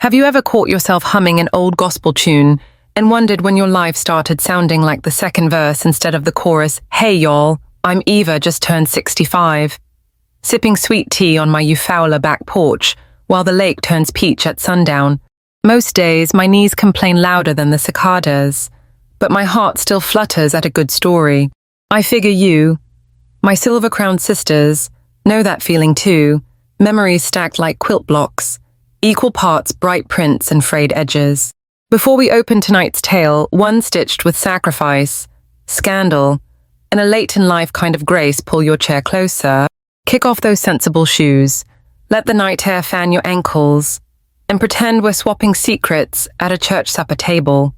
Have you ever caught yourself humming an old gospel tune and wondered when your life started sounding like the second verse instead of the chorus, "Hey y'all, I'm Eva, just turned 65. Sipping sweet tea on my Eufaula back porch while the lake turns peach at sundown. Most days, my knees complain louder than the cicadas, but my heart still flutters at a good story. I figure you, my silver-crowned sisters, know that feeling too, memories stacked like quilt blocks, equal parts bright prints and frayed edges. Before we open tonight's tale, one stitched with sacrifice, scandal, and a late-in-life kind of grace, pull your chair closer, kick off those sensible shoes, let the night air fan your ankles, and pretend we're swapping secrets at a church supper table.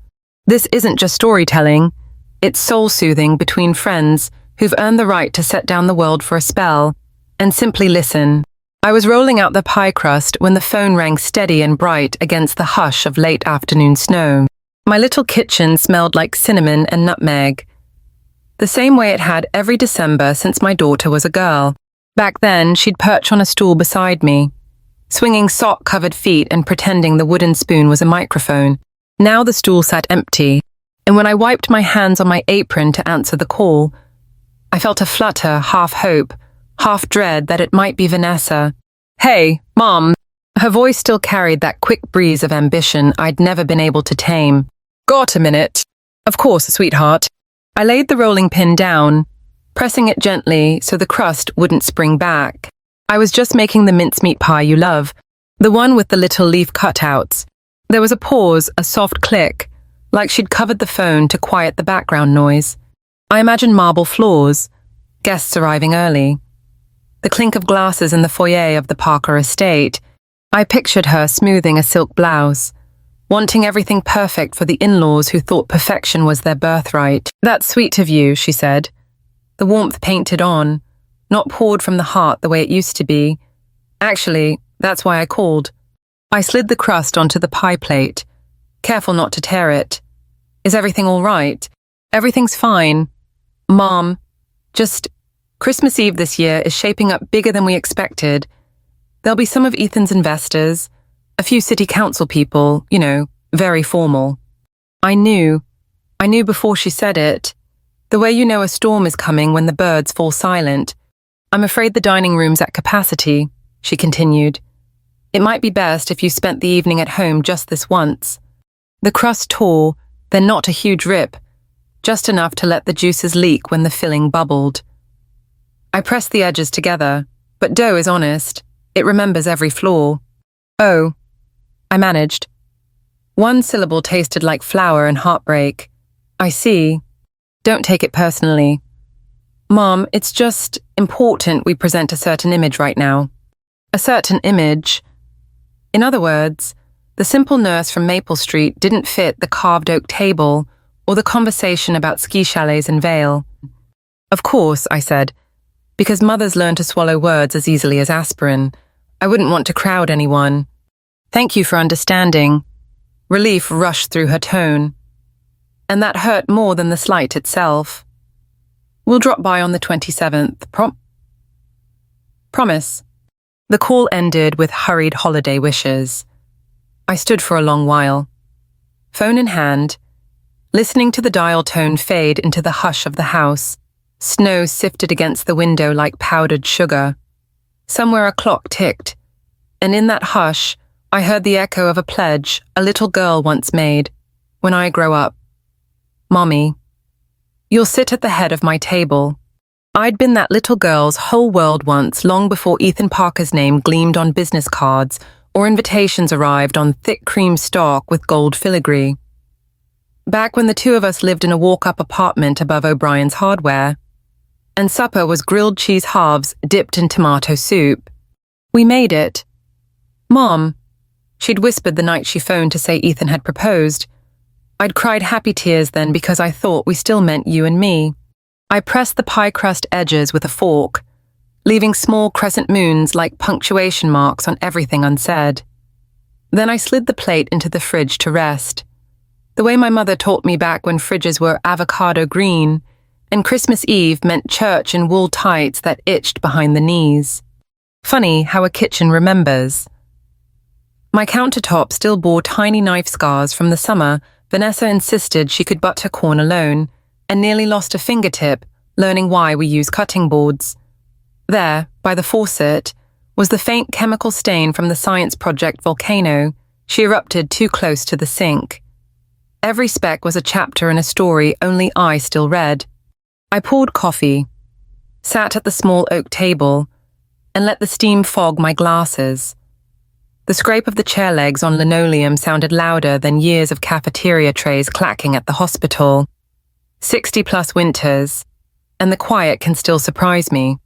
This isn't just storytelling, it's soul-soothing between friends who've earned the right to set down the world for a spell and simply listen. I was rolling out the pie crust when the phone rang steady and bright against the hush of late afternoon snow. My little kitchen smelled like cinnamon and nutmeg, the same way it had every December since my daughter was a girl. Back then, she'd perch on a stool beside me, swinging sock-covered feet and pretending the wooden spoon was a microphone. Now the stool sat empty, and when I wiped my hands on my apron to answer the call, I felt a flutter, half hope, half dread that it might be Vanessa. "Hey, Mom." Her voice still carried that quick breeze of ambition I'd never been able to tame. "Got a minute?" "Of course, sweetheart." I laid the rolling pin down, pressing it gently so the crust wouldn't spring back. I was just making the mincemeat pie you love, the one with the little leaf cutouts. There was a pause, a soft click, like she'd covered the phone to quiet the background noise. I imagined marble floors, guests arriving early, the clink of glasses in the foyer of the Parker estate. I pictured her smoothing a silk blouse, wanting everything perfect for the in-laws who thought perfection was their birthright. "That's sweet of you," she said, the warmth painted on, not poured from the heart the way it used to be. "Actually, that's why I called." I slid the crust onto the pie plate, careful not to tear it. "Is everything all right?" "Everything's fine. Mom, just Christmas Eve this year is shaping up bigger than we expected. There'll be some of Ethan's investors, a few city council people, very formal." I knew before she said it. The way you know a storm is coming when the birds fall silent. "I'm afraid the dining room's at capacity," she continued. "It might be best if you spent the evening at home just this once." The crust tore, then not a huge rip, just enough to let the juices leak when the filling bubbled. I pressed the edges together, but dough is honest. It remembers every flaw. "Oh," I managed. One syllable tasted like flour and heartbreak. "I see. Don't take it personally." "Mom, it's just important we present a certain image right now." "A certain image?" In other words, the simple nurse from Maple Street didn't fit the carved oak table or the conversation about ski chalets in Vale. "Of course," I said, because mothers learn to swallow words as easily as aspirin. I wouldn't want to crowd anyone. "Thank you for understanding." Relief rushed through her tone, and that hurt more than the slight itself. "We'll drop by on the 27th, promise." The call ended with hurried holiday wishes. I stood for a long while, phone in hand, listening to the dial tone fade into the hush of the house. Snow sifted against the window like powdered sugar. Somewhere a clock ticked, and in that hush, I heard the echo of a pledge a little girl once made. "When I grow up, Mommy, you'll sit at the head of my table." I'd been that little girl's whole world once, long before Ethan Parker's name gleamed on business cards or invitations arrived on thick cream stalk with gold filigree. Back when the two of us lived in a walk-up apartment above O'Brien's Hardware, and supper was grilled cheese halves dipped in tomato soup. "We made it." "Mom," she'd whispered the night she phoned to say Ethan had proposed. I'd cried happy tears then because I thought we still meant you and me. I pressed the pie crust edges with a fork, leaving small crescent moons like punctuation marks on everything unsaid. Then I slid the plate into the fridge to rest, the way my mother taught me back when fridges were avocado green, and Christmas Eve meant church in wool tights that itched behind the knees. Funny how a kitchen remembers. My countertop still bore tiny knife scars from the summer Vanessa insisted she could butter corn alone, and nearly lost a fingertip learning why we use cutting boards. There, by the faucet, was the faint chemical stain from the science project volcano. She erupted too close to the sink. Every speck was a chapter in a story only I still read. I poured coffee, sat at the small oak table, and let the steam fog my glasses. The scrape of the chair legs on linoleum sounded louder than years of cafeteria trays clacking at the hospital. 60-plus winters, and the quiet can still surprise me.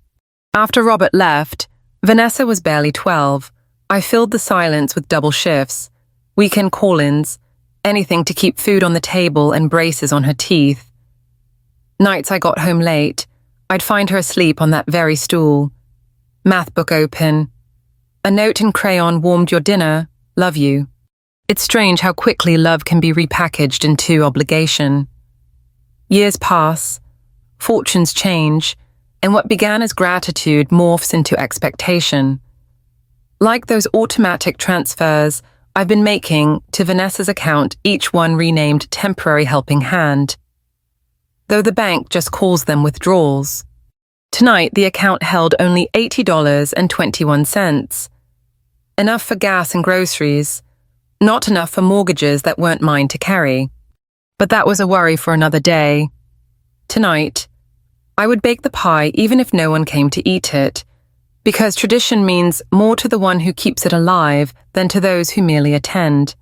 After Robert left, Vanessa was barely 12. I filled the silence with double shifts, weekend call-ins, anything to keep food on the table and braces on her teeth. Nights I got home late, I'd find her asleep on that very stool. Math book open. A note in crayon warmed your dinner, love you. It's strange how quickly love can be repackaged into obligation. Years pass, fortunes change, and what began as gratitude morphs into expectation. Like those automatic transfers I've been making to Vanessa's account, each one renamed temporary helping hand, though the bank just calls them withdrawals. Tonight, the account held only $80.21. Enough for gas and groceries, not enough for mortgages that weren't mine to carry. But that was a worry for another day. Tonight, I would bake the pie even if no one came to eat it, because tradition means more to the one who keeps it alive than to those who merely attend.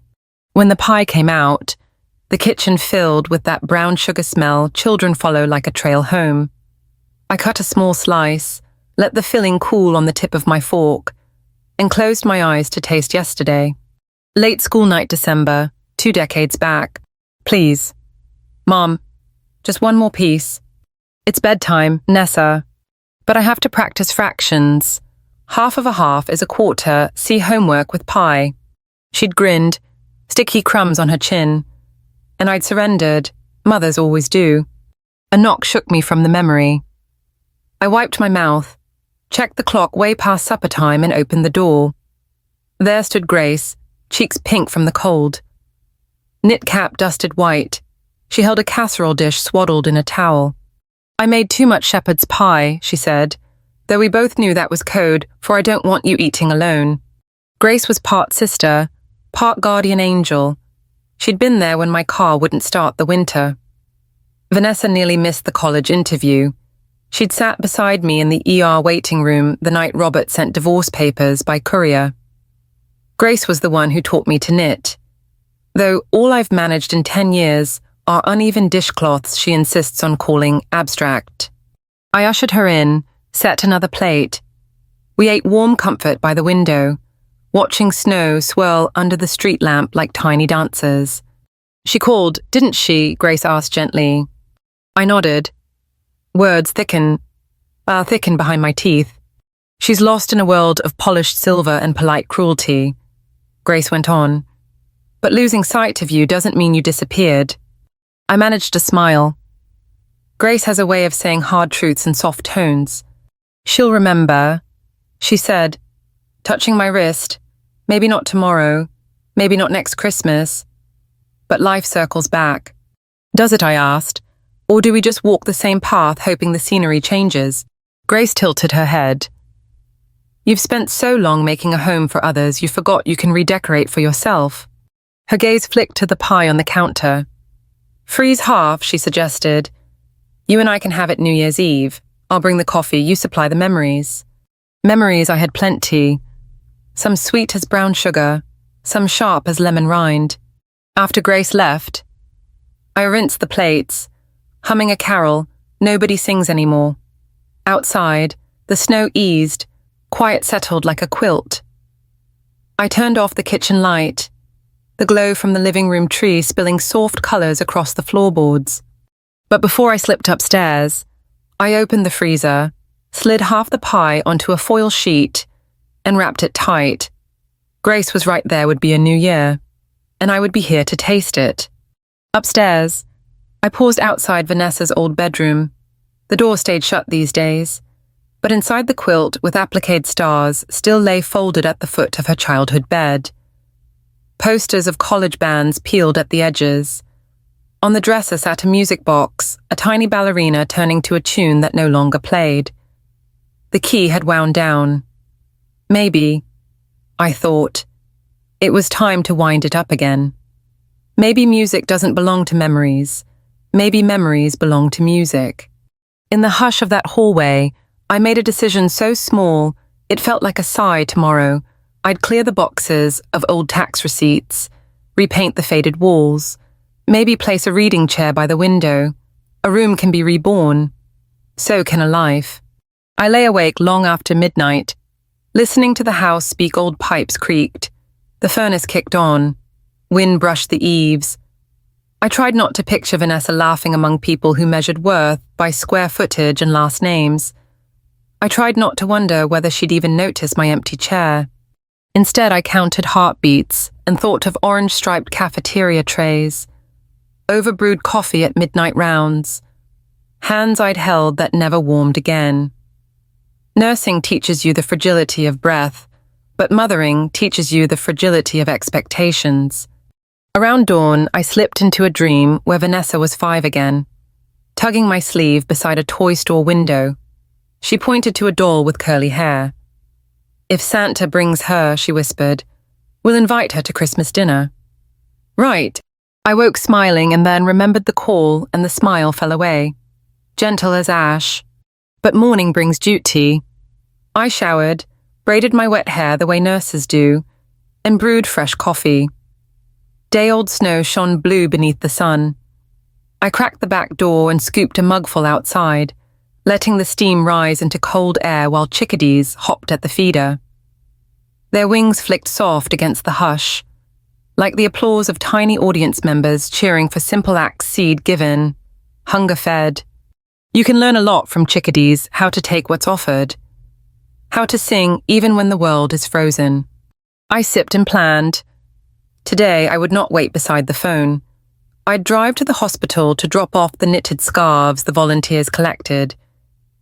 When the pie came out, the kitchen filled with that brown sugar smell children follow like a trail home. I cut a small slice, let the filling cool on the tip of my fork, and closed my eyes to taste yesterday. Late school night December, 2 decades back. Please. Mom, just one more piece. It's bedtime, Nessa. But I have to practice fractions. Half of a half is a quarter, see homework with pie. She'd grinned, sticky crumbs on her chin. And I'd surrendered, mothers always do. A knock shook me from the memory. I wiped my mouth, checked the clock way past supper time and opened the door. There stood Grace, cheeks pink from the cold. Knit cap dusted white. She held a casserole dish swaddled in a towel. I made too much shepherd's pie, she said, though we both knew that was code for I don't want you eating alone. Grace was part sister, part guardian angel. She'd been there when my car wouldn't start the winter. Vanessa nearly missed the college interview. She'd sat beside me in the ER waiting room the night Robert sent divorce papers by courier. Grace was the one who taught me to knit, though all I've managed in 10 years are uneven dishcloths she insists on calling abstract. I ushered her in, set another plate. We ate warm comfort by the window, watching snow swirl under the street lamp like tiny dancers. She called, didn't she? Grace asked gently. I nodded. Words thicken behind my teeth. She's lost in a world of polished silver and polite cruelty. Grace went on. But losing sight of you doesn't mean you disappeared. I managed a smile. Grace has a way of saying hard truths in soft tones. She'll remember, she said, touching my wrist. Maybe not tomorrow, maybe not next Christmas. But life circles back. Does it, I asked, or do we just walk the same path hoping the scenery changes? Grace tilted her head. You've spent so long making a home for others you forgot you can redecorate for yourself. Her gaze flicked to the pie on the counter. Freeze half, she suggested. You and I can have it New Year's Eve. I'll bring the coffee, you supply the memories. Memories I had plenty. Some sweet as brown sugar, some sharp as lemon rind. After Grace left, I rinsed the plates, humming a carol, Nobody Sings Anymore. Outside, the snow eased, quiet settled like a quilt. I turned off the kitchen light, the glow from the living room tree spilling soft colors across the floorboards. But before I slipped upstairs, I opened the freezer, slid half the pie onto a foil sheet, and wrapped it tight. Grace was right there would be a new year, and I would be here to taste it. Upstairs, I paused outside Vanessa's old bedroom. The door stayed shut these days, but inside the quilt with appliqued stars still lay folded at the foot of her childhood bed. Posters of college bands peeled at the edges. On the dresser sat a music box, a tiny ballerina turning to a tune that no longer played. The key had wound down. Maybe, I thought, it was time to wind it up again. Maybe music doesn't belong to memories. Maybe memories belong to music. In the hush of that hallway, I made a decision so small, it felt like a sigh tomorrow. I'd clear the boxes of old tax receipts, repaint the faded walls, maybe place a reading chair by the window. A room can be reborn. So can a life. I lay awake long after midnight, listening to the house speak. Old pipes creaked. The furnace kicked on. Wind brushed the eaves. I tried not to picture Vanessa laughing among people who measured worth by square footage and last names. I tried not to wonder whether she'd even notice my empty chair. Instead, I counted heartbeats and thought of orange-striped cafeteria trays, overbrewed coffee at midnight rounds, hands I'd held that never warmed again. Nursing teaches you the fragility of breath, but mothering teaches you the fragility of expectations. Around dawn, I slipped into a dream where Vanessa was 5 again, tugging my sleeve beside a toy store window. She pointed to a doll with curly hair. "If Santa brings her," she whispered, "we'll invite her to Christmas dinner." Right. I woke smiling and then remembered the call, and the smile fell away, gentle as ash. But morning brings duty. I showered, braided my wet hair the way nurses do, and brewed fresh coffee. Day-old snow shone blue beneath the sun. I cracked the back door and scooped a mugful outside, letting the steam rise into cold air while chickadees hopped at the feeder. Their wings flicked soft against the hush, like the applause of tiny audience members cheering for simple acts seed given, hunger fed. You can learn a lot from chickadees: how to take what's offered, how to sing even when the world is frozen. I sipped and planned. Today I would not wait beside the phone. I'd drive to the hospital to drop off the knitted scarves the volunteers collected.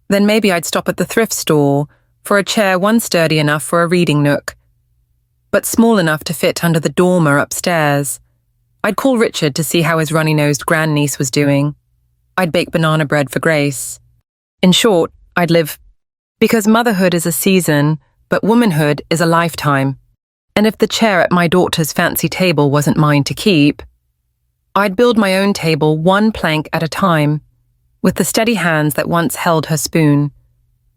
Then maybe I'd stop at the thrift store for a chair one sturdy enough for a reading nook, but small enough to fit under the dormer upstairs. I'd call Richard to see how his runny-nosed grandniece was doing. I'd bake banana bread for Grace. In short, I'd live. Because motherhood is a season, but womanhood is a lifetime. And if the chair at my daughter's fancy table wasn't mine to keep, I'd build my own table one plank at a time, with the steady hands that once held her spoon,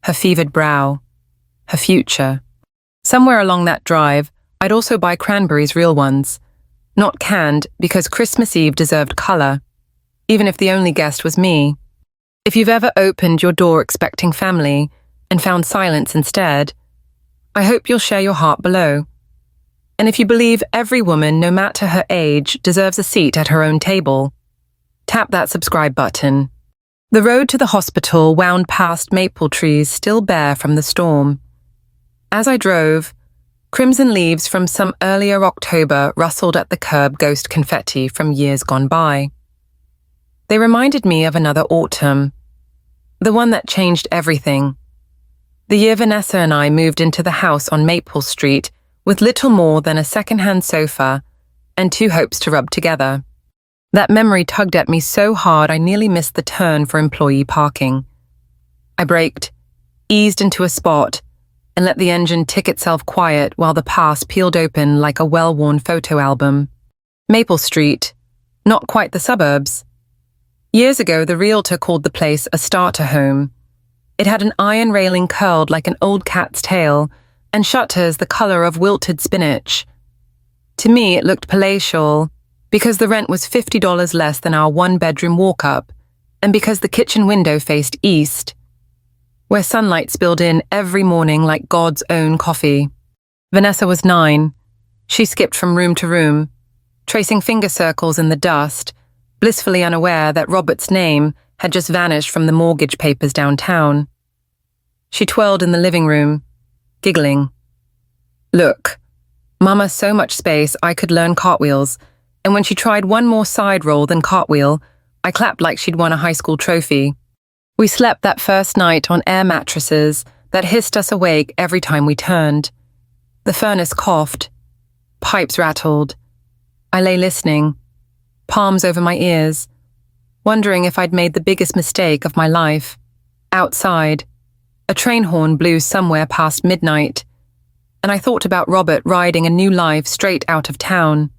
her fevered brow, her future. Somewhere along that drive, I'd also buy cranberries, real ones, not canned, because Christmas Eve deserved color, even if the only guest was me. If you've ever opened your door expecting family and found silence instead, I hope you'll share your heart below. And if you believe every woman, no matter her age, deserves a seat at her own table, tap that subscribe button. The road to the hospital wound past maple trees still bare from the storm. As I drove, crimson leaves from some earlier October rustled at the curb, ghost confetti from years gone by. They reminded me of another autumn, the one that changed everything. The year Vanessa and I moved into the house on Maple Street with little more than a second-hand sofa and 2 hopes to rub together. That memory tugged at me so hard I nearly missed the turn for employee parking. I braked, eased into a spot, and let the engine tick itself quiet while the past peeled open like a well-worn photo album. Maple Street, not quite the suburbs. Years ago, the realtor called the place a starter home. It had an iron railing curled like an old cat's tail, and shutters the color of wilted spinach. To me, it looked palatial, because the rent was $50 less than our 1-bedroom walk-up, and because the kitchen window faced east, where sunlight spilled in every morning like God's own coffee. Vanessa was 9. She skipped from room to room, tracing finger circles in the dust, blissfully unaware that Robert's name had just vanished from the mortgage papers downtown. She twirled in the living room, giggling. "Look, Mama, so much space I could learn cartwheels, and when she tried one more side roll than cartwheel, I clapped like she'd won a high school trophy." We slept that first night on air mattresses that hissed us awake every time we turned. The furnace coughed. Pipes rattled. I lay listening, palms over my ears, wondering if I'd made the biggest mistake of my life. Outside, a train horn blew somewhere past midnight, and I thought about Robert riding a new life straight out of town,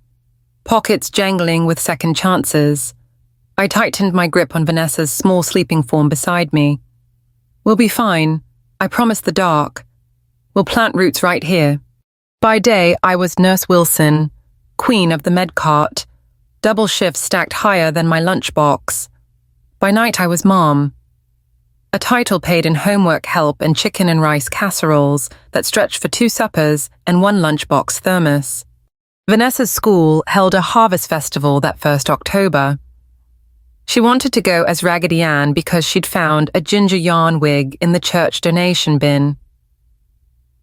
pockets jangling with second chances. I tightened my grip on Vanessa's small sleeping form beside me. We'll be fine, I promise the dark. We'll plant roots right here. By day, I was Nurse Wilson, queen of the med cart, double shifts stacked higher than my lunchbox. By night, I was Mom, a title paid in homework help and chicken and rice casseroles that stretched for 2 suppers and 1 lunchbox thermos. Vanessa's school held a harvest festival that first October. She wanted to go as Raggedy Ann because she'd found a ginger yarn wig in the church donation bin.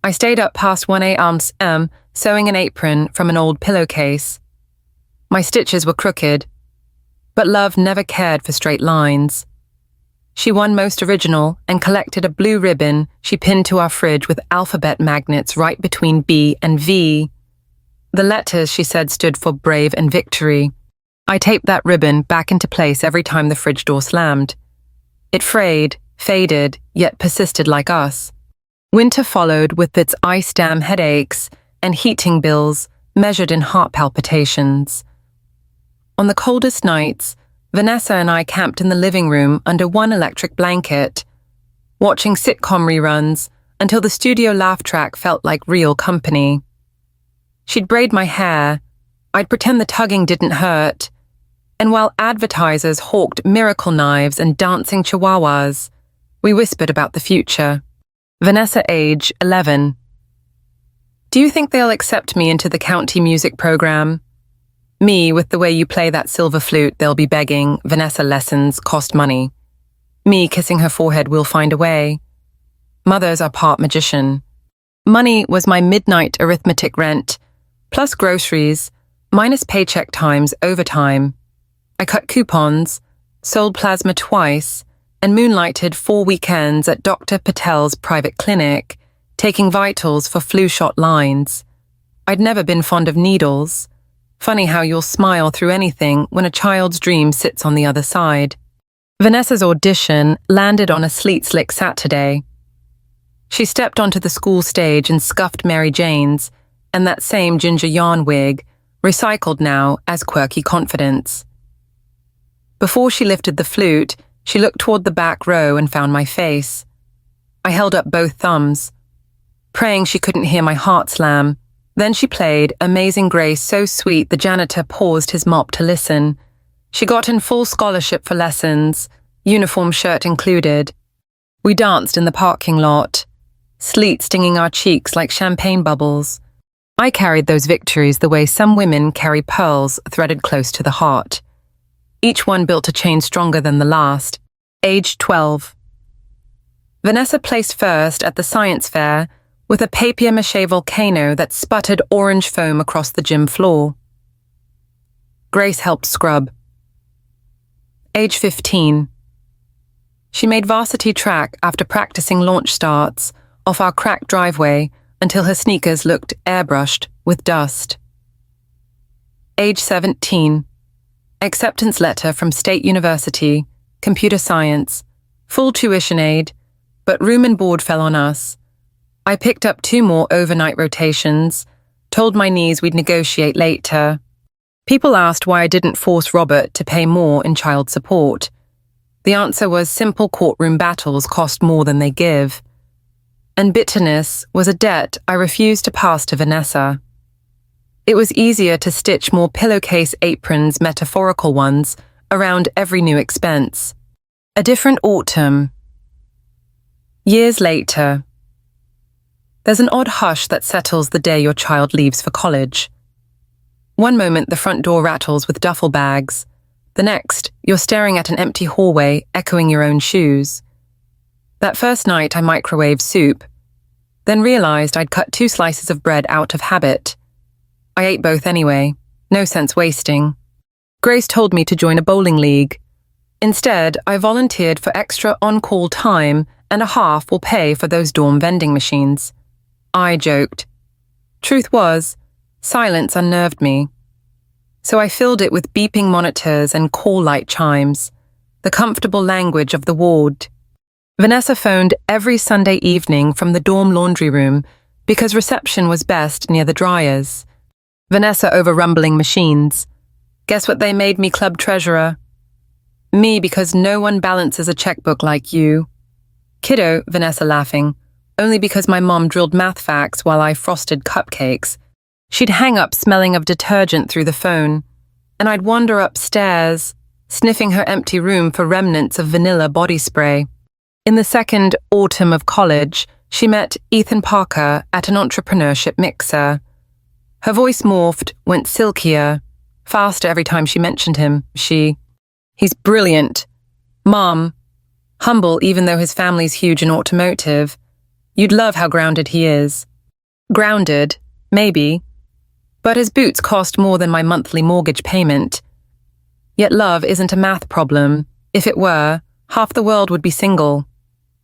I stayed up past 1 a.m. sewing an apron from an old pillowcase. My stitches were crooked, but Love never cared for straight lines. She won most original and collected a blue ribbon she pinned to our fridge with alphabet magnets right between B and V. The letters, she said, stood for brave and victory. I taped that ribbon back into place every time the fridge door slammed. It frayed, faded, yet persisted like us. Winter followed with its ice dam headaches and heating bills measured in heart palpitations. On the coldest nights, Vanessa and I camped in the living room under 1 electric blanket, watching sitcom reruns until the studio laugh track felt like real company. She'd braid my hair, I'd pretend the tugging didn't hurt, and while advertisers hawked miracle knives and dancing chihuahuas, we whispered about the future. Vanessa, age 11. Do you think they'll accept me into the county music program? Me, with the way you play that silver flute, they'll be begging. Vanessa, lessons cost money. Me, kissing her forehead, we'll find a way. Mothers are part magician. Money was my midnight arithmetic rent, plus groceries, minus paycheck times overtime. I cut coupons, sold plasma twice, and moonlighted 4 weekends at Dr. Patel's private clinic, taking vitals for flu shot lines. I'd never been fond of needles. Funny how you'll smile through anything when a child's dream sits on the other side. Vanessa's audition landed on a sleet-slick Saturday. She stepped onto the school stage and scuffed Mary Jane's, and that same ginger yarn wig, recycled now as quirky confidence. Before she lifted the flute, she looked toward the back row and found my face. I held up both thumbs, praying she couldn't hear my heart slam. Then she played Amazing Grace so sweet the janitor paused his mop to listen. She got in full scholarship for lessons, uniform shirt included. We danced in the parking lot, sleet stinging our cheeks like champagne bubbles. I carried those victories the way some women carry pearls threaded close to the heart. Each one built a chain stronger than the last. Age 12. Vanessa placed first at the science fair with a papier-mâché volcano that sputtered orange foam across the gym floor. Grace helped scrub. Age 15. She made varsity track after practicing launch starts off our cracked driveway until her sneakers looked airbrushed with dust. Age 17. Acceptance letter from State University, computer science, full tuition aid, but room and board fell on us. I picked up 2 more overnight rotations, told my knees we'd negotiate later. People asked why I didn't force Robert to pay more in child support. The answer was simple courtroom battles cost more than they give. And bitterness was a debt I refused to pass to Vanessa. It was easier to stitch more pillowcase aprons, metaphorical ones, around every new expense. A different autumn. Years later. There's an odd hush that settles the day your child leaves for college. One moment the front door rattles with duffel bags. The next, you're staring at an empty hallway, echoing your own shoes. That first night I microwaved soup, then realized I'd cut 2 slices of bread out of habit. I ate both anyway, no sense wasting. Grace told me to join a bowling league. Instead, I volunteered for extra on-call time and a half will pay for those dorm vending machines. I joked. Truth was, silence unnerved me. So I filled it with beeping monitors and call light chimes, the comfortable language of the ward. Vanessa phoned every Sunday evening from the dorm laundry room because reception was best near the dryers. Vanessa over rumbling machines. Guess what they made me club treasurer? Me, because no one balances a checkbook like you. Kiddo, Vanessa laughing, only because my mom drilled math facts while I frosted cupcakes. She'd hang up smelling of detergent through the phone, and I'd wander upstairs, sniffing her empty room for remnants of vanilla body spray. In the second autumn of college, she met Ethan Parker at an entrepreneurship mixer. Her voice morphed, went silkier, faster every time she mentioned him. He's brilliant. Mom, humble even though his family's huge in automotive. You'd love how grounded he is. Grounded, maybe. But his boots cost more than my monthly mortgage payment. Yet love isn't a math problem. If it were, half the world would be single.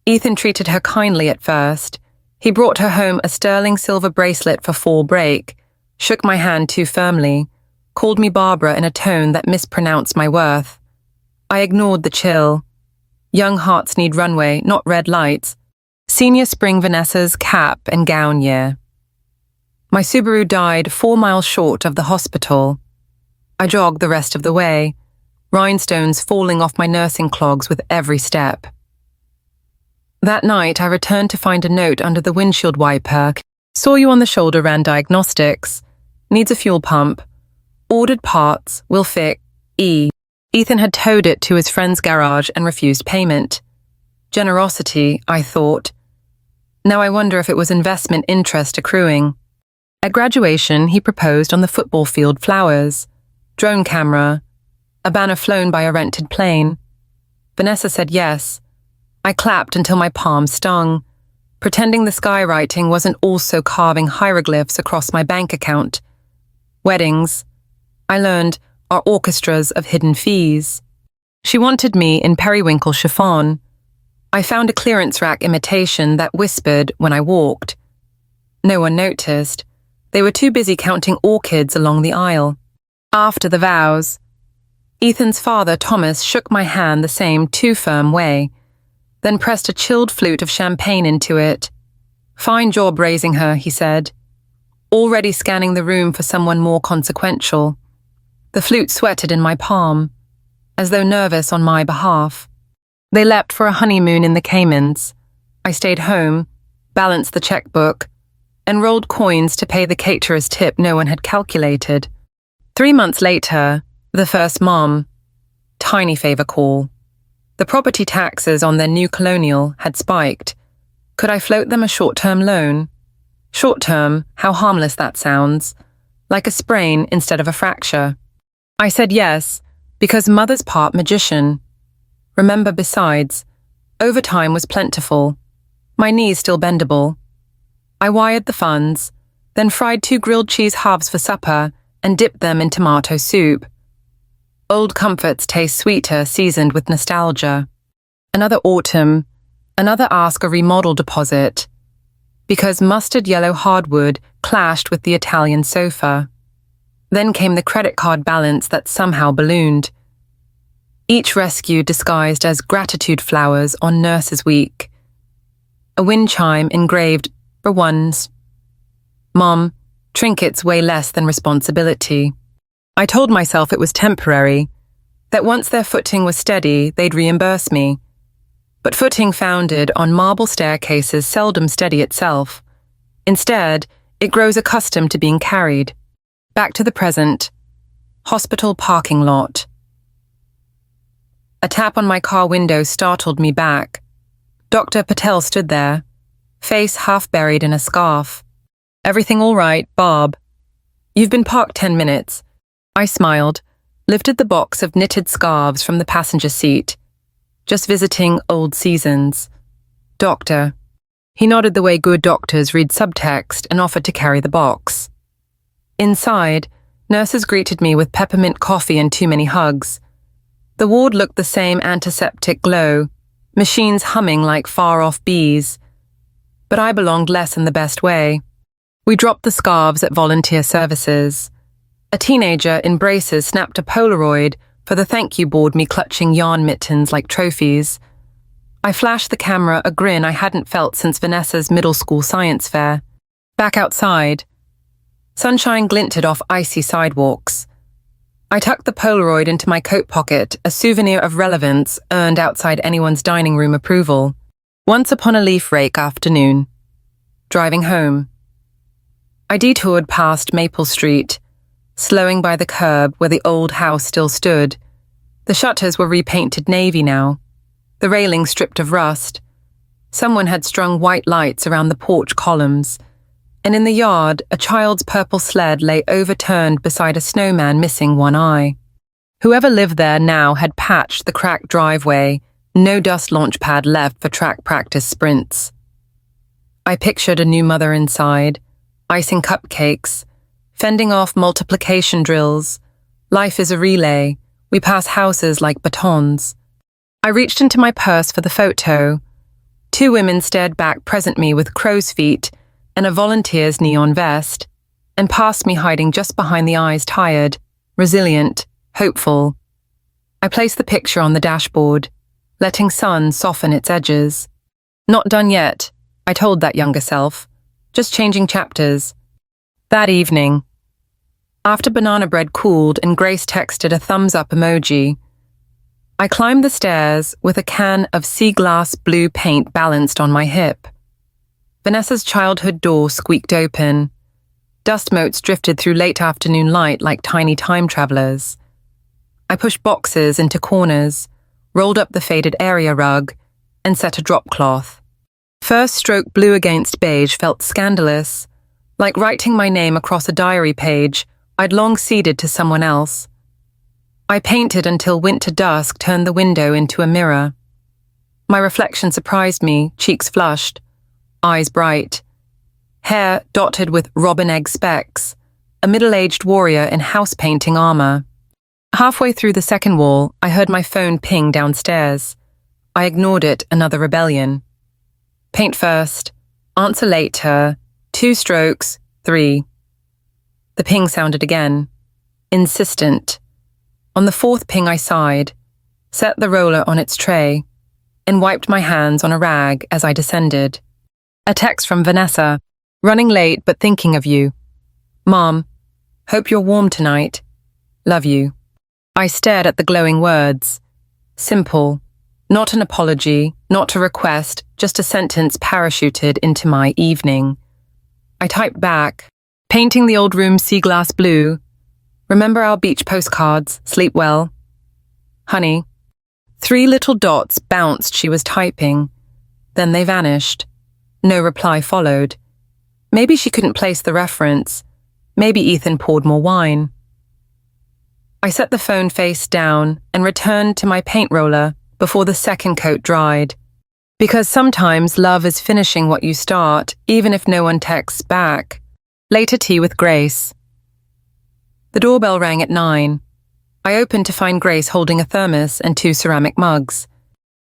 Ethan treated her kindly at first. He brought her home a sterling silver bracelet for fall break, shook my hand too firmly, called me Barbara in a tone that mispronounced my worth. I ignored the chill. Young hearts need runway, not red lights. Senior spring Vanessa's cap and gown year. My Subaru died 4 miles short of the hospital. I jogged the rest of the way, rhinestones falling off my nursing clogs with every step. That night, I returned to find a note under the windshield wiper. Saw you on the shoulder, ran diagnostics. Needs a fuel pump. Ordered parts, will fix. Ethan had towed it to his friend's garage and refused payment. Generosity, I thought. Now I wonder if it was investment interest accruing. At graduation, he proposed on the football field flowers, drone camera, a banner flown by a rented plane. Vanessa said yes. I clapped until my palm stung, pretending the skywriting wasn't also carving hieroglyphs across my bank account. Weddings, I learned, are orchestras of hidden fees. She wanted me in periwinkle chiffon. I found a clearance rack imitation that whispered when I walked. No one noticed. They were too busy counting orchids along the aisle. After the vows, Ethan's father, Thomas, shook my hand the same too firm way, then pressed a chilled flute of champagne into it. Fine job raising her, he said, already scanning the room for someone more consequential. The flute sweated in my palm, as though nervous on my behalf. They leapt for a honeymoon in the Caymans. I stayed home, balanced the checkbook, and rolled coins to pay the caterer's tip no one had calculated. 3 months later, the first mom. Tiny favor call. The property taxes on their new colonial had spiked. Could I float them a short-term loan? Short-term, how harmless that sounds. Like a sprain instead of a fracture. I said yes, because mother's part magician. Remember, besides, overtime was plentiful. My knees still bendable. I wired the funds, then fried 2 grilled cheese halves for supper and dipped them in tomato soup. Old comforts taste sweeter seasoned with nostalgia. Another autumn, another ask a remodel deposit, because mustard yellow hardwood clashed with the Italian sofa. Then came the credit card balance that somehow ballooned. Each rescue disguised as gratitude flowers on Nurses' Week. A wind chime engraved for ones. Mom, trinkets weigh less than responsibility. I told myself it was temporary, that once their footing was steady, they'd reimburse me. But footing founded on marble staircases seldom steady itself. Instead, it grows accustomed to being carried. Back to the present. Hospital parking lot. A tap on my car window startled me back. Dr. Patel stood there, face half buried in a scarf. Everything all right, Bob? You've been parked 10 minutes. I smiled, lifted the box of knitted scarves from the passenger seat. Just visiting old seasons. Doctor. He nodded the way good doctors read subtext and offered to carry the box. Inside, nurses greeted me with peppermint coffee and too many hugs. The ward looked the same antiseptic glow, machines humming like far-off bees. But I belonged less in the best way. We dropped the scarves at volunteer services. A teenager in braces snapped a Polaroid for the thank you board, me clutching yarn mittens like trophies. I flashed the camera a grin I hadn't felt since Vanessa's middle school science fair. Back outside, sunshine glinted off icy sidewalks. I tucked the Polaroid into my coat pocket, a souvenir of relevance earned outside anyone's dining room approval. Once upon a leaf rake afternoon. Driving home. I detoured past Maple Street, slowing by the curb where the old house still stood. The shutters were repainted navy now, the railing stripped of rust. Someone had strung white lights around the porch columns, and in the yard, a child's purple sled lay overturned beside a snowman missing one eye. Whoever lived there now had patched the cracked driveway, no dust launch pad left for track practice sprints. I pictured a new mother inside, icing cupcakes, fending off multiplication drills. Life is a relay. We pass houses like batons. I reached into my purse for the photo. Two women stared back present me with crow's feet and a volunteer's neon vest, and past me hiding just behind the eyes, tired, resilient, hopeful. I placed the picture on the dashboard, letting sun soften its edges. Not done yet, I told that younger self. Just changing chapters. That evening, after banana bread cooled and Grace texted a thumbs-up emoji, I climbed the stairs with a can of sea glass blue paint balanced on my hip. Vanessa's childhood door squeaked open. Dust motes drifted through late afternoon light like tiny time travelers. I pushed boxes into corners, rolled up the faded area rug, and set a drop cloth. First stroke blue against beige felt scandalous, like writing my name across a diary page I'd long ceded to someone else. I painted until winter dusk turned the window into a mirror. My reflection surprised me, cheeks flushed, eyes bright, hair dotted with robin egg specks, a middle-aged warrior in house-painting armor. Halfway through the second wall, I heard my phone ping downstairs. I ignored it, another rebellion. Paint first, answer later, 2 strokes, 3. The ping sounded again, insistent. On the 4th ping I sighed, set the roller on its tray, and wiped my hands on a rag as I descended. A text from Vanessa, running late but thinking of you. Mom, hope you're warm tonight. Love you. I stared at the glowing words. Simple. Not an apology, not a request, just a sentence parachuted into my evening. I typed back, painting the old room sea glass blue. Remember our beach postcards, sleep well. Honey. 3 little dots bounced she was typing. Then they vanished. No reply followed. Maybe she couldn't place the reference. Maybe Ethan poured more wine. I set the phone face down and returned to my paint roller before the second coat dried. Because sometimes love is finishing what you start, even if no one texts back. Later tea with Grace. The doorbell rang at 9. I opened to find Grace holding a thermos and 2 ceramic mugs.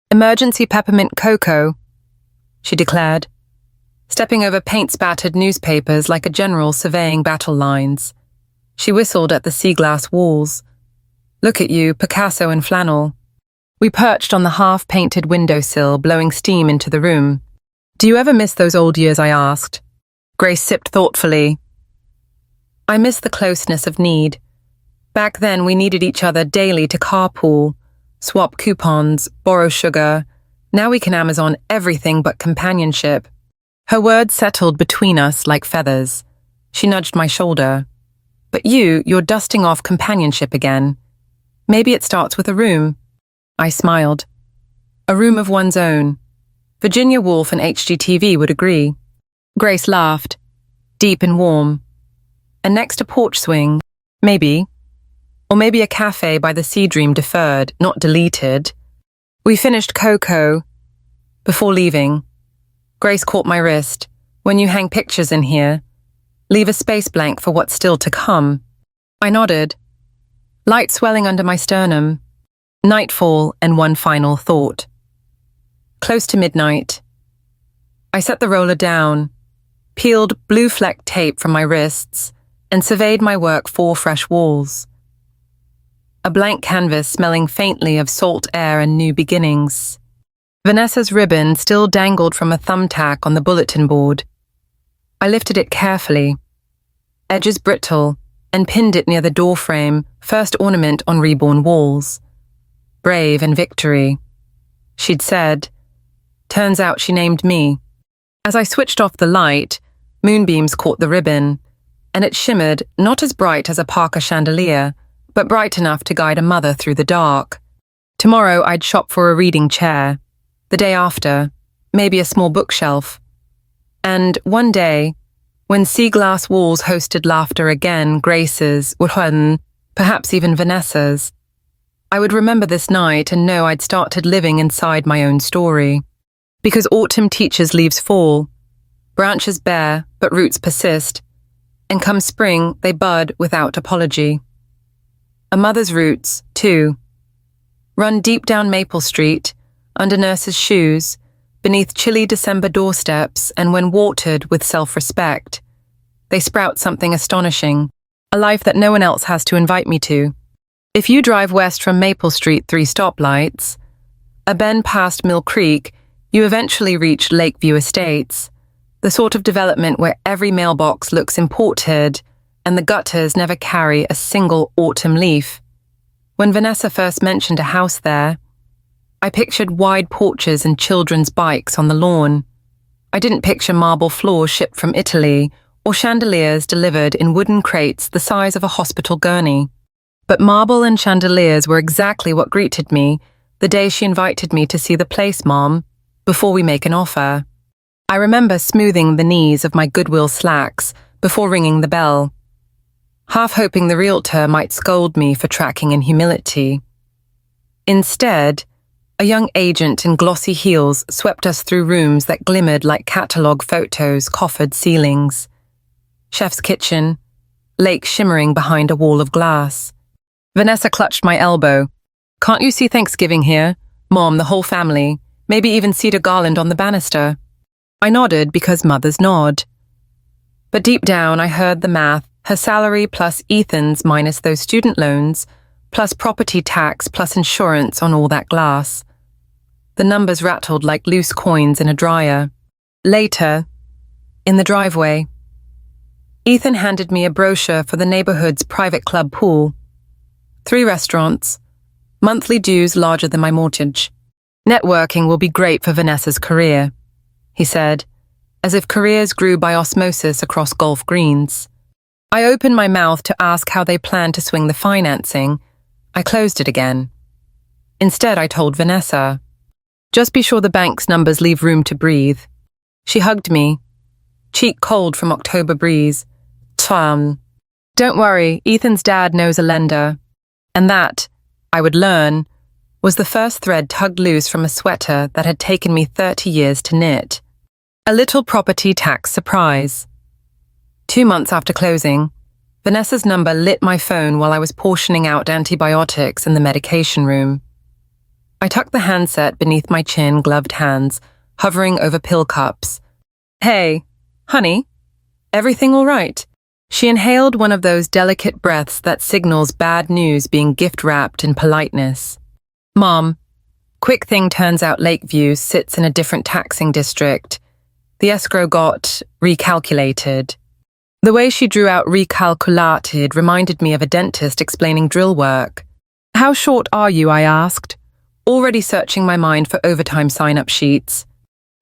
Emergency peppermint cocoa, she declared, stepping over paint-spattered newspapers like a general surveying battle lines. She whistled at the sea glass walls. Look at you, Picasso and flannel. We perched on the half-painted windowsill, blowing steam into the room. Do you ever miss those old years, I asked. Grace sipped thoughtfully. I miss the closeness of need. Back then, we needed each other daily to carpool, swap coupons, borrow sugar. Now we can Amazon everything but companionship. Her words settled between us like feathers. She nudged my shoulder. But you're dusting off companionship again. Maybe it starts with a room. I smiled. A room of one's own. Virginia Woolf and HGTV would agree. Grace laughed, deep and warm. And next a porch swing, maybe. Or maybe a cafe by the sea dream deferred, not deleted. We finished cocoa. Before leaving, Grace caught my wrist. When you hang pictures in here, leave a space blank for what's still to come. I nodded. Light swelling under my sternum. Nightfall and one final thought. Close to midnight. I set the roller down, peeled blue fleck tape from my wrists, and surveyed my work 4 fresh walls. A blank canvas smelling faintly of salt air and new beginnings. Vanessa's ribbon still dangled from a thumbtack on the bulletin board. I lifted it carefully, edges brittle, and pinned it near the doorframe, first ornament on reborn walls. Brave and victory, she'd said. Turns out she named me. As I switched off the light, moonbeams caught the ribbon, and it shimmered not as bright as a Parker chandelier, but bright enough to guide a mother through the dark. Tomorrow I'd shop for a reading chair. The day after, maybe a small bookshelf. And one day, when sea glass walls hosted laughter again, Grace's, perhaps even Vanessa's, I would remember this night and know I'd started living inside my own story. Because autumn teaches leaves fall, branches bare, but roots persist, and come spring, they bud without apology. A mother's roots, too, run deep down Maple Street, under nurses' shoes, beneath chilly December doorsteps, and when watered with self-respect, they sprout something astonishing, a life that no one else has to invite me to. If you drive west from Maple Street 3 stoplights, a bend past Mill Creek, you eventually reach Lakeview Estates, the sort of development where every mailbox looks imported and the gutters never carry a single autumn leaf. When Vanessa first mentioned a house there, I pictured wide porches and children's bikes on the lawn. I didn't picture marble floors shipped from Italy or chandeliers delivered in wooden crates the size of a hospital gurney. But marble and chandeliers were exactly what greeted me the day she invited me to see the place, Mom, before we make an offer. I remember smoothing the knees of my Goodwill slacks before ringing the bell, half hoping the realtor might scold me for tracking in humility. Instead, a young agent in glossy heels swept us through rooms that glimmered like catalogue photos, coffered ceilings. Chef's kitchen, lake shimmering behind a wall of glass. Vanessa clutched my elbow. Can't you see Thanksgiving here? Mom, the whole family, maybe even cedar garland on the banister. I nodded because mothers nod. But deep down I heard the math, her salary plus Ethan's minus those student loans, plus property tax plus insurance on all that glass. The numbers rattled like loose coins in a dryer. Later, in the driveway, Ethan handed me a brochure for the neighborhood's private club pool. 3 restaurants, monthly dues larger than my mortgage. Networking will be great for Vanessa's career, he said, as if careers grew by osmosis across golf greens. I opened my mouth to ask how they planned to swing the financing. I closed it again. Instead, I told Vanessa, just be sure the bank's numbers leave room to breathe. She hugged me, cheek cold from October breeze. Don't worry, Ethan's dad knows a lender. And that, I would learn, was the first thread tugged loose from a sweater that had taken me 30 years to knit. A little property tax surprise. 2 months after closing, Vanessa's number lit my phone while I was portioning out antibiotics in the medication room. I tucked the handset beneath my chin, gloved hands, hovering over pill cups. Hey, honey, everything all right? She inhaled one of those delicate breaths that signals bad news being gift-wrapped in politeness. Mom, quick thing, turns out Lakeview sits in a different taxing district. The escrow got recalculated. The way she drew out recalculated reminded me of a dentist explaining drill work. How short are you, I asked, already searching my mind for overtime sign-up sheets.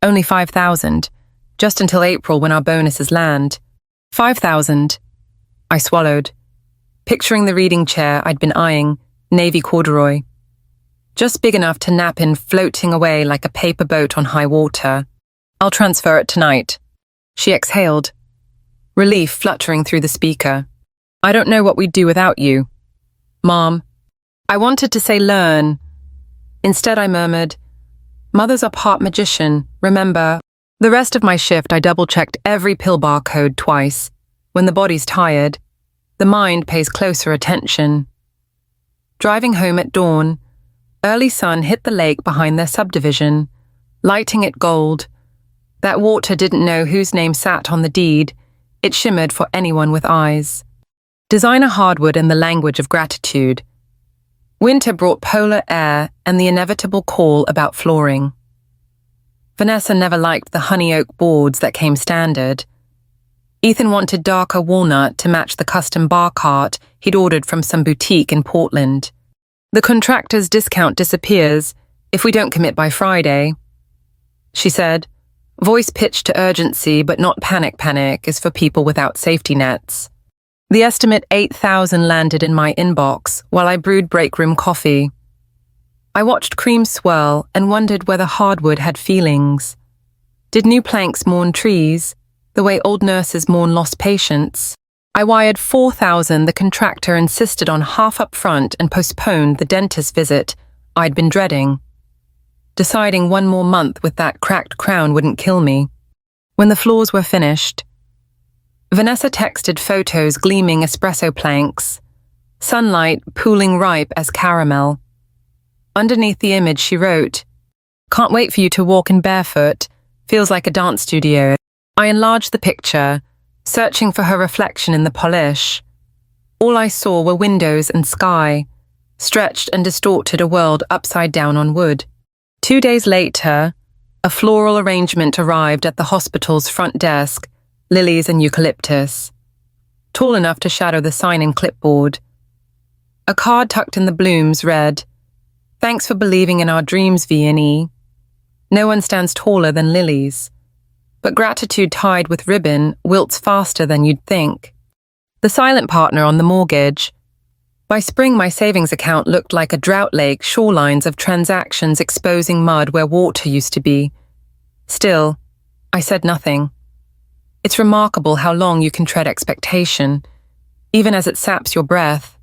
Only 5,000, just until April when our bonuses land. 5,000. I swallowed, picturing the reading chair I'd been eyeing, navy corduroy. Just big enough to nap in, floating away like a paper boat on high water. I'll transfer it tonight. She exhaled, relief fluttering through the speaker. I don't know what we'd do without you. Mom. I wanted to say learn. Instead I murmured, Mother's a part magician, remember. The rest of my shift I double-checked every pill barcode twice. When the body's tired, the mind pays closer attention. Driving home at dawn, early sun hit the lake behind their subdivision, lighting it gold. That water didn't know whose name sat on the deed. It shimmered for anyone with eyes. Designer hardwood and the language of gratitude. Winter brought polar air and the inevitable call about flooring. Vanessa never liked the honey oak boards that came standard. Ethan wanted darker walnut to match the custom bar cart he'd ordered from some boutique in Portland. The contractor's discount disappears if we don't commit by Friday, she said. Voice pitched to urgency, but not panic is for people without safety nets. The estimate 8,000 landed in my inbox while I brewed break room coffee. I watched cream swirl and wondered whether hardwood had feelings. Did new planks mourn trees, the way old nurses mourn lost patients? I wired 4,000. The contractor insisted on half up front and postponed the dentist visit I'd been dreading. Deciding one more month with that cracked crown wouldn't kill me. When the floors were finished, Vanessa texted photos gleaming espresso planks, sunlight pooling ripe as caramel. Underneath the image she wrote, "Can't wait for you to walk in barefoot. Feels like a dance studio." I enlarged the picture, searching for her reflection in the polish. All I saw were windows and sky, stretched and distorted, a world upside down on wood. 2 days later, a floral arrangement arrived at the hospital's front desk, lilies and eucalyptus, tall enough to shadow the sign and clipboard. A card tucked in the blooms read, "Thanks for believing in our dreams, V&E. No one stands taller than lilies, but gratitude tied with ribbon wilts faster than you'd think." The silent partner on the mortgage. By spring, my savings account looked like a drought lake, shorelines of transactions exposing mud where water used to be. Still, I said nothing. It's remarkable how long you can tread expectation, even as it saps your breath.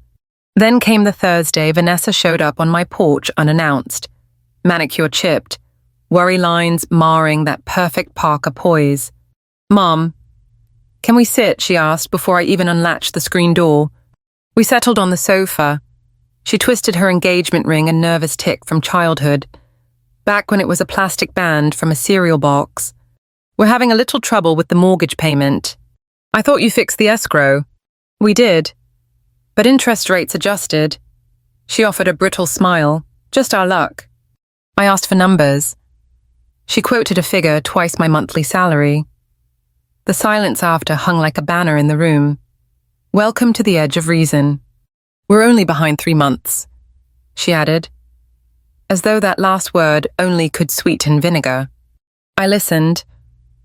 Then came the Thursday Vanessa showed up on my porch unannounced, manicure chipped, worry lines marring that perfect Parker poise. "Mom, can we sit?" she asked before I even unlatched the screen door. We settled on the sofa. She twisted her engagement ring, a nervous tick from childhood, back when it was a plastic band from a cereal box. "We're having a little trouble with the mortgage payment. I thought you fixed the escrow." "We did, but interest rates adjusted." She offered a brittle smile. "Just our luck." I asked for numbers. She quoted a figure twice my monthly salary. The silence after hung like a banner in the room. "Welcome to the edge of reason. We're only behind 3 months," she added, as though that last word only could sweeten vinegar. I listened,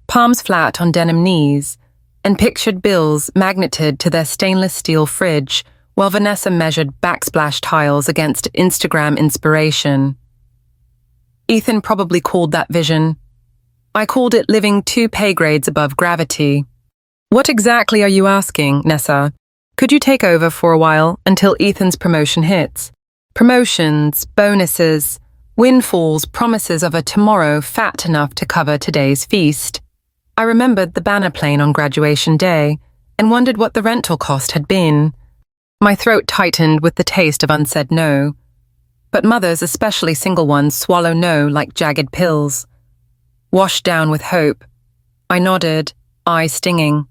palms flat on denim knees, and pictured bills magneted to their stainless steel fridge while Vanessa measured backsplash tiles against Instagram inspiration. Ethan probably called that vision. I called it living 2 pay grades above gravity. "What exactly are you asking, Nessa? Could you take over for a while until Ethan's promotion hits?" Promotions, bonuses, windfalls, promises of a tomorrow fat enough to cover today's feast. I remembered the banner plane on graduation day and wondered what the rental cost had been. My throat tightened with the taste of unsaid no. But mothers, especially single ones, swallow no like jagged pills. Washed down with hope, I nodded, eyes stinging.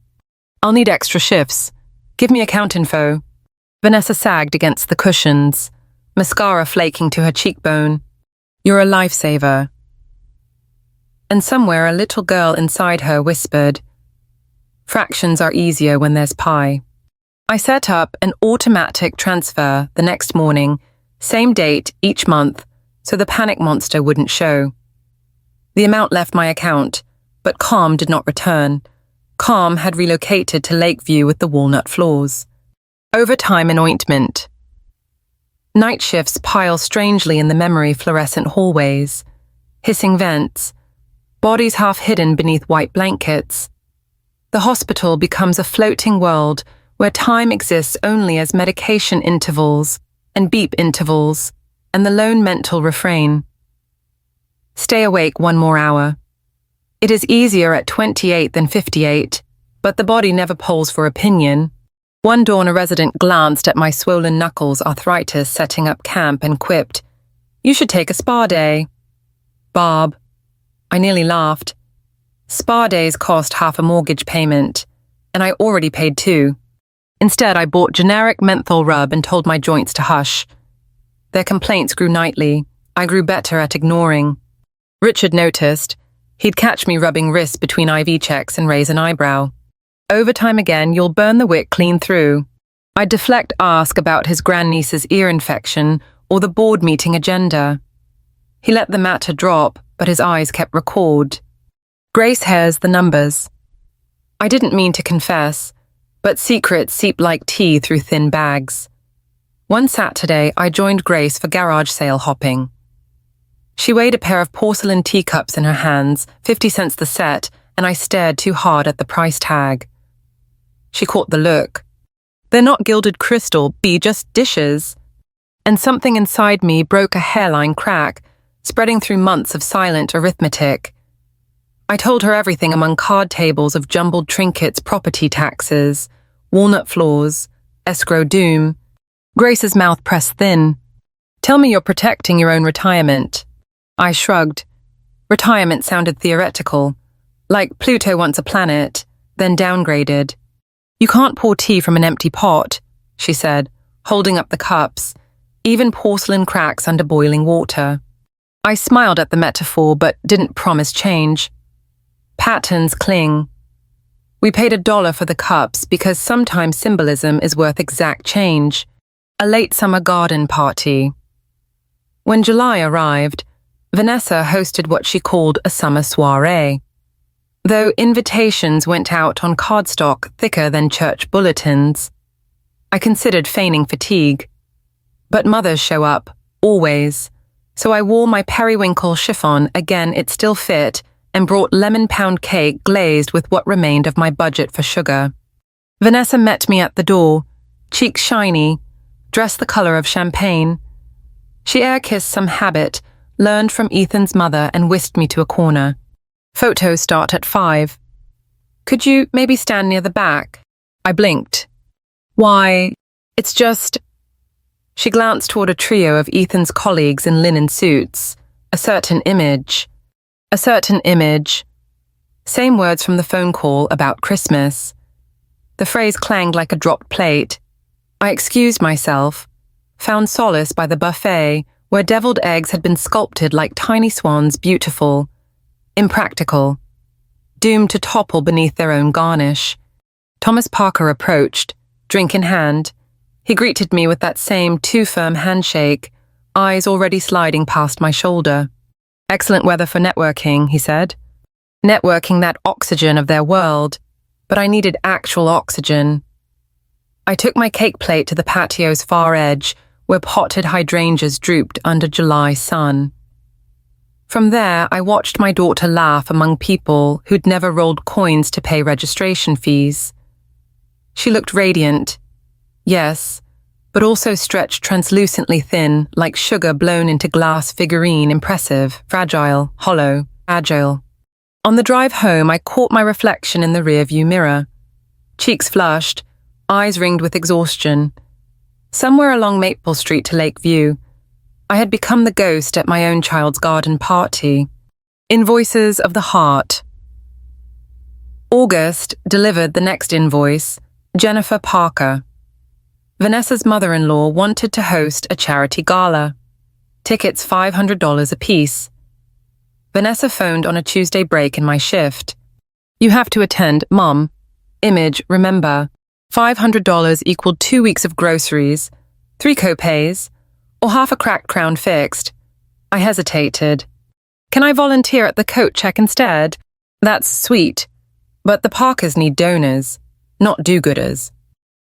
"I'll need extra shifts. Give me account info." Vanessa sagged against the cushions, mascara flaking to her cheekbone. "You're a lifesaver." And somewhere a little girl inside her whispered, "Fractions are easier when there's pi." I set up an automatic transfer the next morning, same date each month, so the panic monster wouldn't show. The amount left my account, but Calm did not return. Calm had relocated to Lakeview with the walnut floors. Overtime and ointment. Night shifts pile strangely in the memory fluorescent hallways, hissing vents, bodies half hidden beneath white blankets. The hospital becomes a floating world where time exists only as medication intervals and beep intervals and the lone mental refrain. Stay awake 1 more hour. It is easier at 28 than 58, but the body never polls for opinion. One dawn a resident glanced at my swollen knuckles, arthritis setting up camp, and quipped, "You should take a spa day." "Bob." I nearly laughed. Spa days cost half a mortgage payment, and I already paid 2. Instead, I bought generic menthol rub and told my joints to hush. Their complaints grew nightly. I grew better at ignoring. Richard noticed. He'd catch me rubbing wrists between IV checks and raise an eyebrow. Over time again, you'll burn the wick clean through. I'd deflect ask about his grandniece's ear infection or the board meeting agenda. He let the matter drop, but his eyes kept record. Grace hears the numbers. I didn't mean to confess, but secrets seep like tea through thin bags. One Saturday, I joined Grace for garage sale hopping. She weighed a pair of porcelain teacups in her hands, 50 cents the set, and I stared too hard at the price tag. She caught the look. They're not gilded crystal, just dishes. And something inside me broke a hairline crack, spreading through months of silent arithmetic. I told her everything among card tables of jumbled trinkets, property taxes, walnut floors, escrow doom. Grace's mouth pressed thin. Tell me you're protecting your own retirement. I shrugged. Retirement sounded theoretical, like Pluto once a planet, then downgraded. You can't pour tea from an empty pot, she said, holding up the cups, even porcelain cracks under boiling water. I smiled at the metaphor but didn't promise change. Patterns cling. We paid $1 for the cups because sometimes symbolism is worth exact change. A late summer garden party. When July arrived, Vanessa hosted what she called a summer soiree. Though invitations went out on cardstock thicker than church bulletins, I considered feigning fatigue. But mothers show up, always, so I wore my periwinkle chiffon, again it still fit, and brought lemon pound cake glazed with what remained of my budget for sugar. Vanessa met me at the door, cheeks shiny, dress the color of champagne. She air-kissed some habit, learned from Ethan's mother, and whisked me to a corner. Photos start at 5. Could you maybe stand near the back? I blinked. Why, it's just... She glanced toward a trio of Ethan's colleagues in linen suits. A certain image. Same words from the phone call about Christmas. The phrase clanged like a dropped plate. I excused myself, found solace by the buffet where deviled eggs had been sculpted like tiny swans, beautiful, impractical, doomed to topple beneath their own garnish. Thomas Parker approached, drink in hand. He greeted me with that same too-firm handshake, eyes already sliding past my shoulder. Excellent weather for networking, he said. Networking that oxygen of their world, but I needed actual oxygen. I took my cake plate to the patio's far edge, where potted hydrangeas drooped under July sun. From there, I watched my daughter laugh among people who'd never rolled coins to pay registration fees. She looked radiant, yes, but also stretched translucently thin, like sugar blown into glass figurine, impressive, fragile, hollow, agile. On the drive home, I caught my reflection in the rearview mirror. Cheeks flushed, eyes ringed with exhaustion. Somewhere along Maple Street to Lakeview, I had become the ghost at my own child's garden party. Invoices of the heart. August delivered the next invoice, Jennifer Parker. Vanessa's mother-in-law wanted to host a charity gala. Tickets $500 apiece. Vanessa phoned on a Tuesday break in my shift. You have to attend, Mom. Image, remember. $500 equaled 2 weeks of groceries, 3 co-pays, or half a cracked crown fixed. I hesitated. Can I volunteer at the coat check instead? That's sweet, but the Parkers need donors, not do-gooders.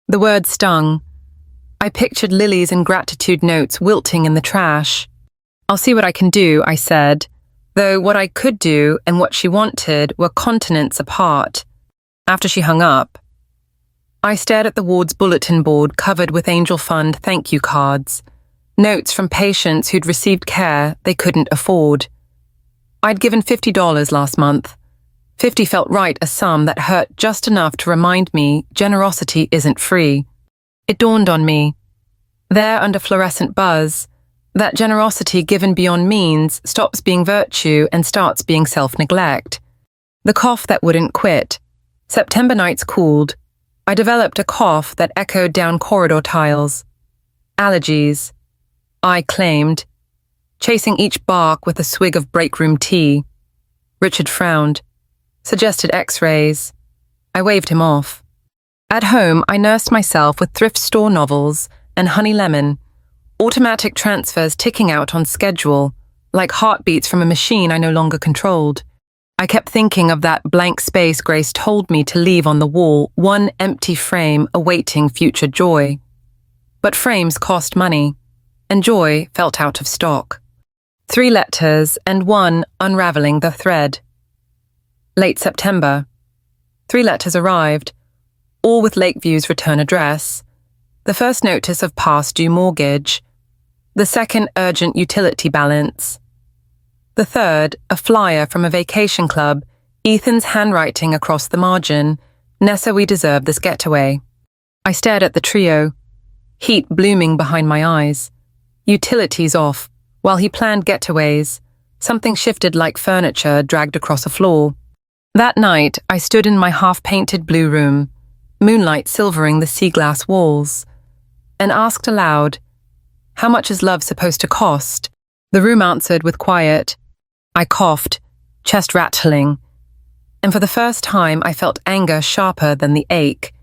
The word stung. I pictured lilies and gratitude notes wilting in the trash. I'll see what I can do, I said, though what I could do and what she wanted were continents apart. After she hung up, I stared at the ward's bulletin board covered with Angel Fund thank you cards, notes from patients who'd received care they couldn't afford. I'd given $50 last month. 50 felt right, a sum that hurt just enough to remind me generosity isn't free. It dawned on me. There under fluorescent buzz, that generosity given beyond means stops being virtue and starts being self-neglect. The cough that wouldn't quit. September nights cooled. I developed a cough that echoed down corridor tiles. Allergies, I claimed, chasing each bark with a swig of break-room tea. Richard frowned, suggested X-rays. I waved him off. At home, I nursed myself with thrift store novels and honey lemon, automatic transfers ticking out on schedule, like heartbeats from a machine I no longer controlled. I kept thinking of that blank space Grace told me to leave on the wall, one empty frame awaiting future joy. But frames cost money, and joy felt out of stock. 3 letters and one unraveling the thread. Late September. 3 letters arrived, all with Lakeview's return address. The first notice of past due mortgage. The second urgent utility balance. The third, a flyer from a vacation club, Ethan's handwriting across the margin. Nessa, we deserve this getaway. I stared at the trio, heat blooming behind my eyes. Utilities off. While he planned getaways, something shifted like furniture dragged across a floor. That night, I stood in my half-painted blue room, moonlight silvering the sea glass walls, and asked aloud, "How much is love supposed to cost?" The room answered with quiet. I coughed, chest rattling, and for the first time I felt anger sharper than the ache.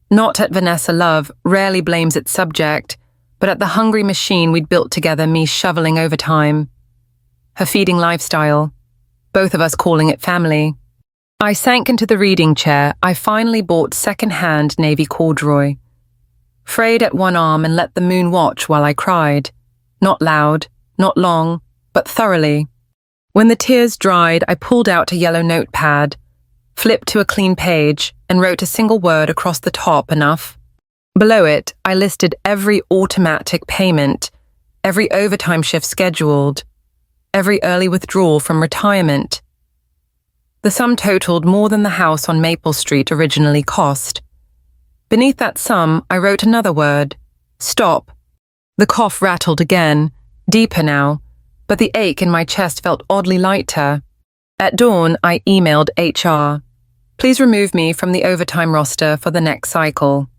Not at Vanessa Love, rarely blames its subject, but at the hungry machine we'd built together, me shoveling overtime. Her feeding lifestyle, both of us calling it family. I sank into the reading chair. I finally bought second-hand navy corduroy, frayed at one arm and let the moon watch while I cried. Not loud, not long, but thoroughly. When the tears dried, I pulled out a yellow notepad, flipped to a clean page, and wrote a single word across the top. Enough. Below it, I listed every automatic payment, every overtime shift scheduled, every early withdrawal from retirement. The sum totaled more than the house on Maple Street originally cost. Beneath that sum, I wrote another word: stop. The cough rattled again, deeper now, but the ache in my chest felt oddly lighter. At dawn, I emailed HR. Please remove me from the overtime roster for the next cycle.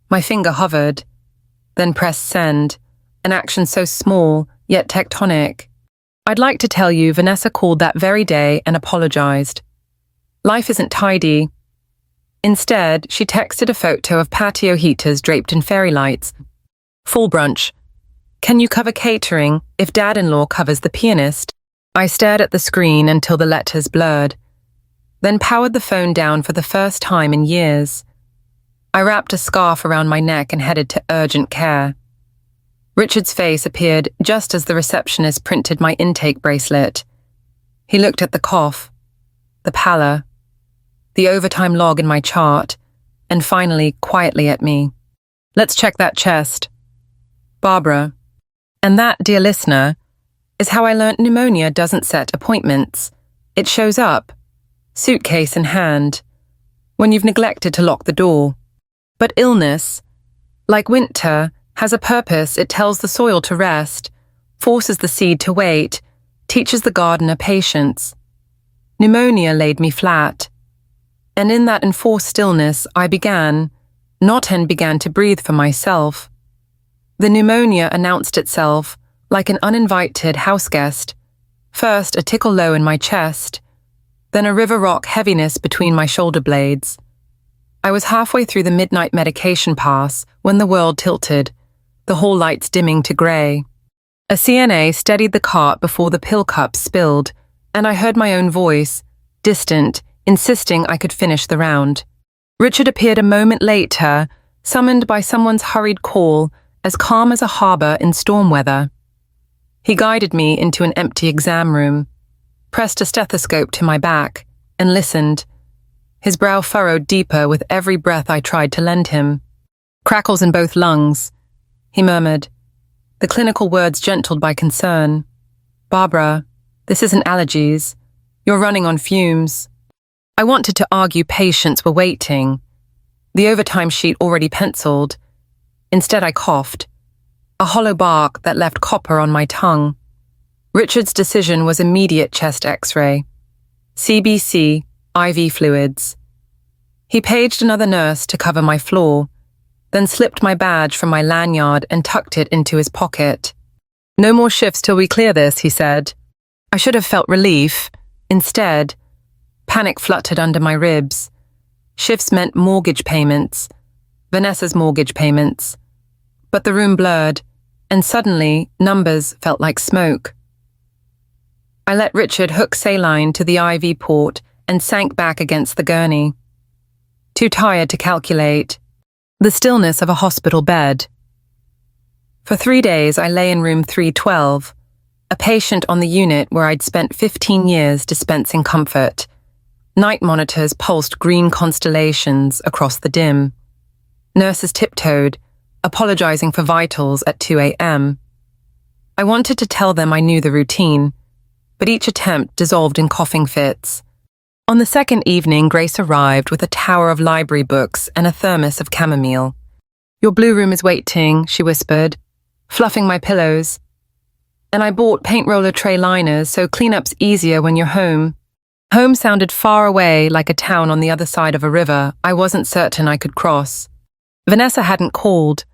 My finger hovered, then pressed send, an action so small, yet tectonic. I'd like to tell you Vanessa called that very day and apologized. Life isn't tidy. Instead, she texted a photo of patio heaters draped in fairy lights. Full brunch. Can you cover catering if dad-in-law covers the pianist? I stared at the screen until the letters blurred, then powered the phone down for the first time in years. I wrapped a scarf around my neck and headed to urgent care. Richard's face appeared just as the receptionist printed my intake bracelet. He looked at the cough, the pallor, the overtime log in my chart, and finally quietly at me. Let's check that chest. Barbara. And that, dear listener, is how I learnt pneumonia doesn't set appointments. It shows up, suitcase in hand, when you've neglected to lock the door. But illness, like winter, has a purpose. It tells the soil to rest, forces the seed to wait, teaches the gardener patience. Pneumonia laid me flat. And in that enforced stillness, I began to breathe for myself. The pneumonia announced itself like an uninvited house guest. First, a tickle low in my chest, then a river rock heaviness between my shoulder blades. I was halfway through the midnight medication pass when the world tilted, the hall lights dimming to grey. A CNA steadied the cart before the pill cup spilled, and I heard my own voice, distant, insisting I could finish the round. Richard appeared a moment later, summoned by someone's hurried call, as calm as a harbour in storm weather. He guided me into an empty exam room, pressed a stethoscope to my back, and listened. His brow furrowed deeper with every breath I tried to lend him. Crackles in both lungs, he murmured, the clinical words gentled by concern. Barbara, this isn't allergies. You're running on fumes. I wanted to argue patients were waiting, the overtime sheet already penciled. Instead, I coughed, a hollow bark that left copper on my tongue. Richard's decision was immediate chest X-ray. CBC, IV fluids. He paged another nurse to cover my floor, then slipped my badge from my lanyard and tucked it into his pocket. "No more shifts till we clear this," he said. I should have felt relief. Instead, panic fluttered under my ribs. Shifts meant mortgage payments, Vanessa's mortgage payments. But the room blurred, and suddenly numbers felt like smoke. I let Richard hook saline to the IV port and sank back against the gurney. Too tired to calculate. The stillness of a hospital bed. For 3 days I lay in room 312, a patient on the unit where I'd spent 15 years dispensing comfort. Night monitors pulsed green constellations across the dim. Nurses tiptoed, apologizing for vitals at 2 a.m. I wanted to tell them I knew the routine, but each attempt dissolved in coughing fits. On the second evening, Grace arrived with a tower of library books and a thermos of chamomile. "Your blue room is waiting," she whispered, fluffing my pillows. "And I bought paint roller tray liners, so cleanup's easier when you're home." Home sounded far away, like a town on the other side of a river I wasn't certain I could cross. Vanessa hadn't called.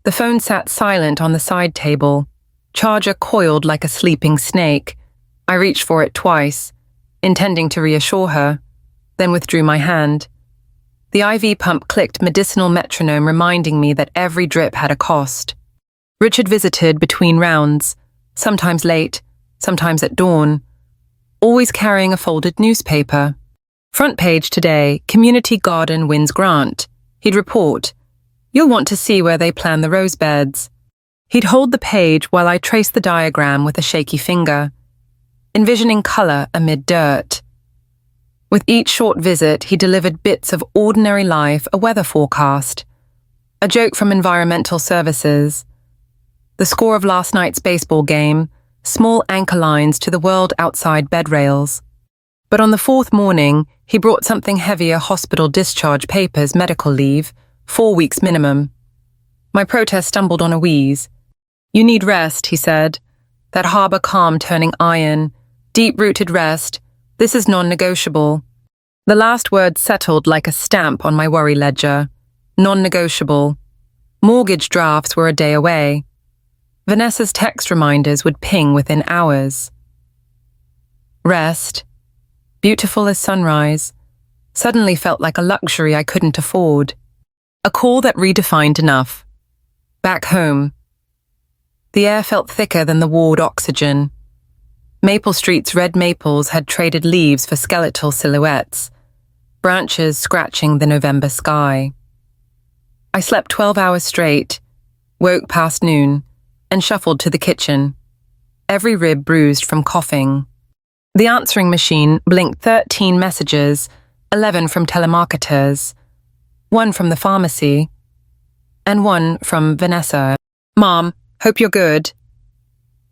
The phone sat silent on the side table, charger coiled like a sleeping snake. I reached for it twice, intending to reassure her, then withdrew my hand. The IV pump clicked medicinal metronome reminding me that every drip had a cost. Richard visited between rounds, sometimes late, sometimes at dawn, always carrying a folded newspaper. Front page today, Community Garden wins grant. He'd report, "You'll want to see where they plan the rose beds." He'd hold the page while I traced the diagram with a shaky finger, envisioning color amid dirt. With each short visit, he delivered bits of ordinary life, a weather forecast, a joke from environmental services, the score of last night's baseball game, small anchor lines to the world outside bed rails. But on the fourth morning, he brought something heavier: hospital discharge papers, medical leave, 4 weeks minimum. My protest stumbled on a wheeze. "You need rest," he said, that harbor calm turning iron, deep-rooted rest. "This is non-negotiable." The last word settled like a stamp on my worry ledger. Non-negotiable. Mortgage drafts were a day away. Vanessa's text reminders would ping within hours. Rest, beautiful as sunrise, suddenly felt like a luxury I couldn't afford. A call that redefined enough. Back home. The air felt thicker than the ward oxygen. Maple Street's red maples had traded leaves for skeletal silhouettes, branches scratching the November sky. I slept 12 hours straight, woke past noon, and shuffled to the kitchen, every rib bruised from coughing. The answering machine blinked 13 messages, 11 from telemarketers, 1 from the pharmacy, and 1 from Vanessa. "Mom, hope you're good.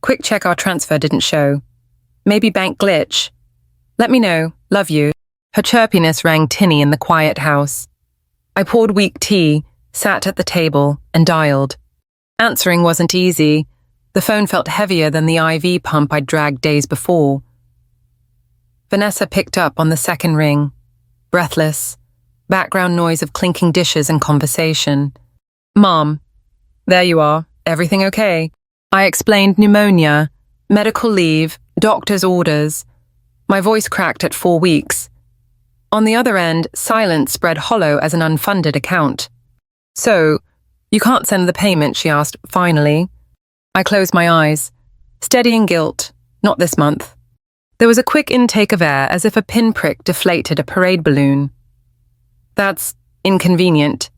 Quick check our transfer didn't show. Maybe bank glitch. Let me know. Love you." Her chirpiness rang tinny in the quiet house. I poured weak tea, sat at the table, and dialed. Answering wasn't easy. The phone felt heavier than the IV pump I'd dragged days before. Vanessa picked up on the second ring, breathless, background noise of clinking dishes and conversation. "Mom, there you are. Everything okay?" I explained pneumonia, medical leave, doctor's orders. My voice cracked at 4 weeks. On the other end, silence spread hollow as an unfunded account. "So, you can't send the payment?" she asked, finally. I closed my eyes, steadying guilt. Not this month. There was a quick intake of air, as if a pinprick deflated a parade balloon. "That's inconvenient.